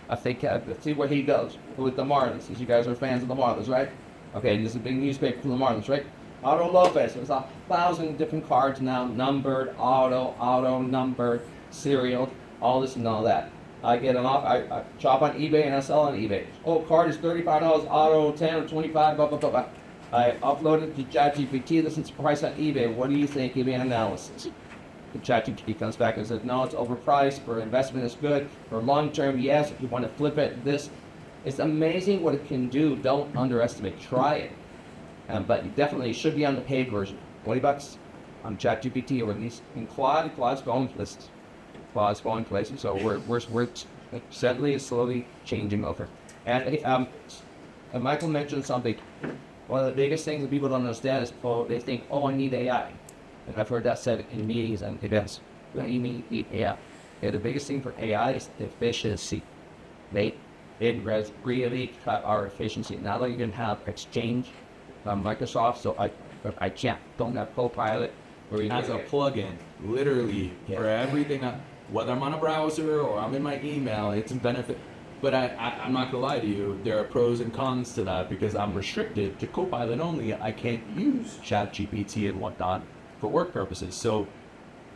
I think, let's see where he goes with the Marlins, since you guys are fans of the Marlins, right? Okay, this is a big newspaper for the Marlins, right? Otto Lopez, there's 1,000 different cards now, numbered, auto, numbered, serial, all this and all that. I get an off. I shop on eBay and I sell on eBay. Oh, card is $35. Auto 10 or 25. Blah blah blah blah. I upload it to ChatGPT. This is the price on eBay. What do you think? Give me an analysis. The ChatGPT comes back and says, no, it's overpriced. For investment, it's good. For long term, yes. If you want to flip it, this. It's amazing what it can do. Don't underestimate. Try it. But you definitely should be on the paid version. $20 on ChatGPT, or at least in Claude. Claude's going places. Claude's going places. So we're steadily, slowly changing over. And Michael mentioned something. One of the biggest things that people don't understand is, they think, I need AI. And I've heard that said in meetings and events. What do you mean need AI? Yeah, the biggest thing for AI is efficiency. It really cut our efficiency. Now that you can have Exchange, Microsoft, so I don't have Copilot. As a plugin, literally, for everything, whether I'm on a browser or I'm in my email, it's a benefit. But I'm not gonna lie to you, there are pros and cons to that because I'm restricted to Copilot only. I can't use ChatGPT and whatnot for work purposes. So,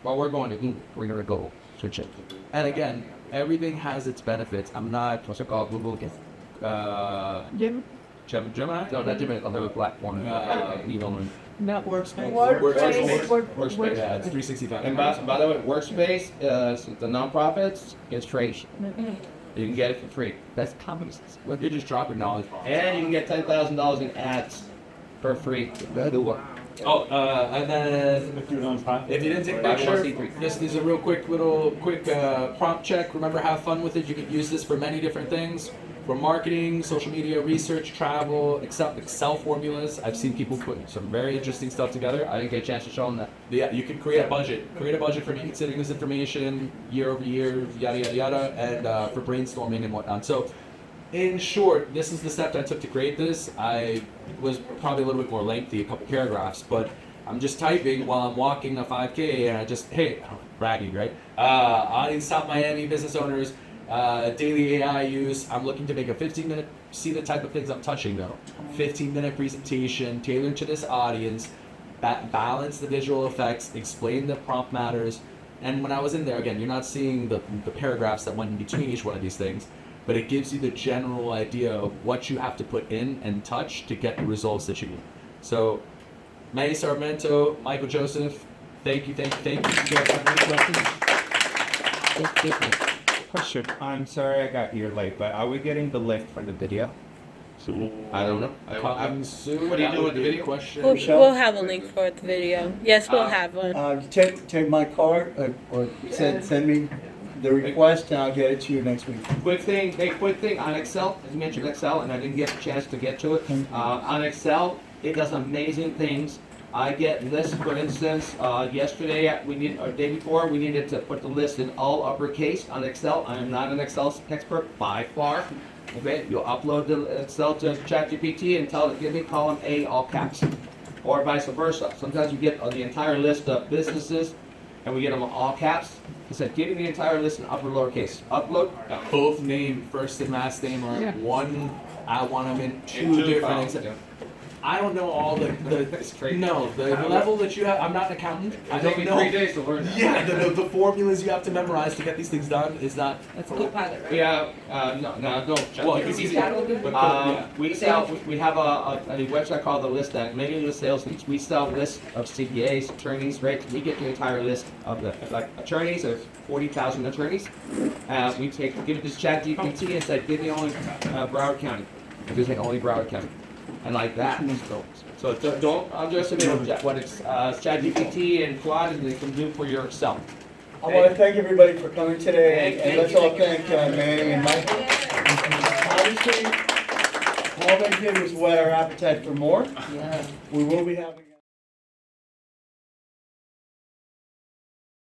we're going to go switch it. And again, everything has its benefits. I'm not, what's it called? Google again? Gemini? No, not Gemini. Other platform. Not Workspace. Workspace. Yeah, it's 365. And by the way, Workspace, the nonprofits, is free. You can get it for free. That's companies. You're just dropping knowledge. And you can get $10,000 in ads for free. And then if you didn't take a picture, this is a real quick prompt check. Remember, have fun with it. You can use this for many different things. For marketing, social media, research, travel, Excel formulas. I've seen people put some very interesting stuff together. I didn't get a chance to show them that. Yeah, you can create a budget. Create a budget for considering this information year over year, yada, yada, yada, and for brainstorming and whatnot. So, in short, this is the step I took to create this. I was probably a little bit more lengthy, a couple paragraphs, but I'm just typing while I'm walking a 5K, and I just, bragging, right? Audience South Miami business owners, daily AI use. I'm looking to make a 15-minute, see the type of things I'm touching though. 15-minute presentation tailored to this audience, balance the visual effects, explain the prompt matters. And when I was in there, again, you're not seeing the paragraphs that went in between each one of these things, but it gives you the general idea of what you have to put in and touch to get the results that you need. So, Manny Sarmento, Michael Joseph, thank you. Do you guys have any questions? Question. I'm sorry I got here late, but are we getting the link for the video? I don't know. I'm soon. What do you do with the video? Question. We'll have a link for the video. Yes, we'll have one. Take my card or send me the request and I'll get it to you next week. Quick thing on Excel. As you mentioned Excel, and I didn't get a chance to get to it. On Excel, it does amazing things. I get lists, for instance, yesterday, or day before, we needed to put the list in all uppercase on Excel. I am not an Excel expert by far. Okay, you'll upload the Excel to ChatGPT and tell it, give me column A, all caps. Or vice versa. Sometimes you get the entire list of businesses and we get them all caps. He said, give me the entire list in upper lowercase. Upload. Both name, first and last name are one. I want them in two different. I don't know all the level that you have. I'm not an accountant. I don't know. 3 days to learn that. Yeah, the formulas you have to memorize to get these things done is not. That's Copilot, right? Yeah, no. Well, it's easy. We have a website called The List that many of the sales leads. We sell lists of CPAs, attorneys, right? We get the entire list of the attorneys. There's 40,000 attorneys. We give it to ChatGPT and say, give me only Broward County. It gives me only Broward County. And like that. So don't underestimate what ChatGPT and Claude can do for yourself. I want to thank everybody for coming today, and let's all thank Manny and Michael. Obviously, all they did was whet our appetite for more. Yeah. We will be having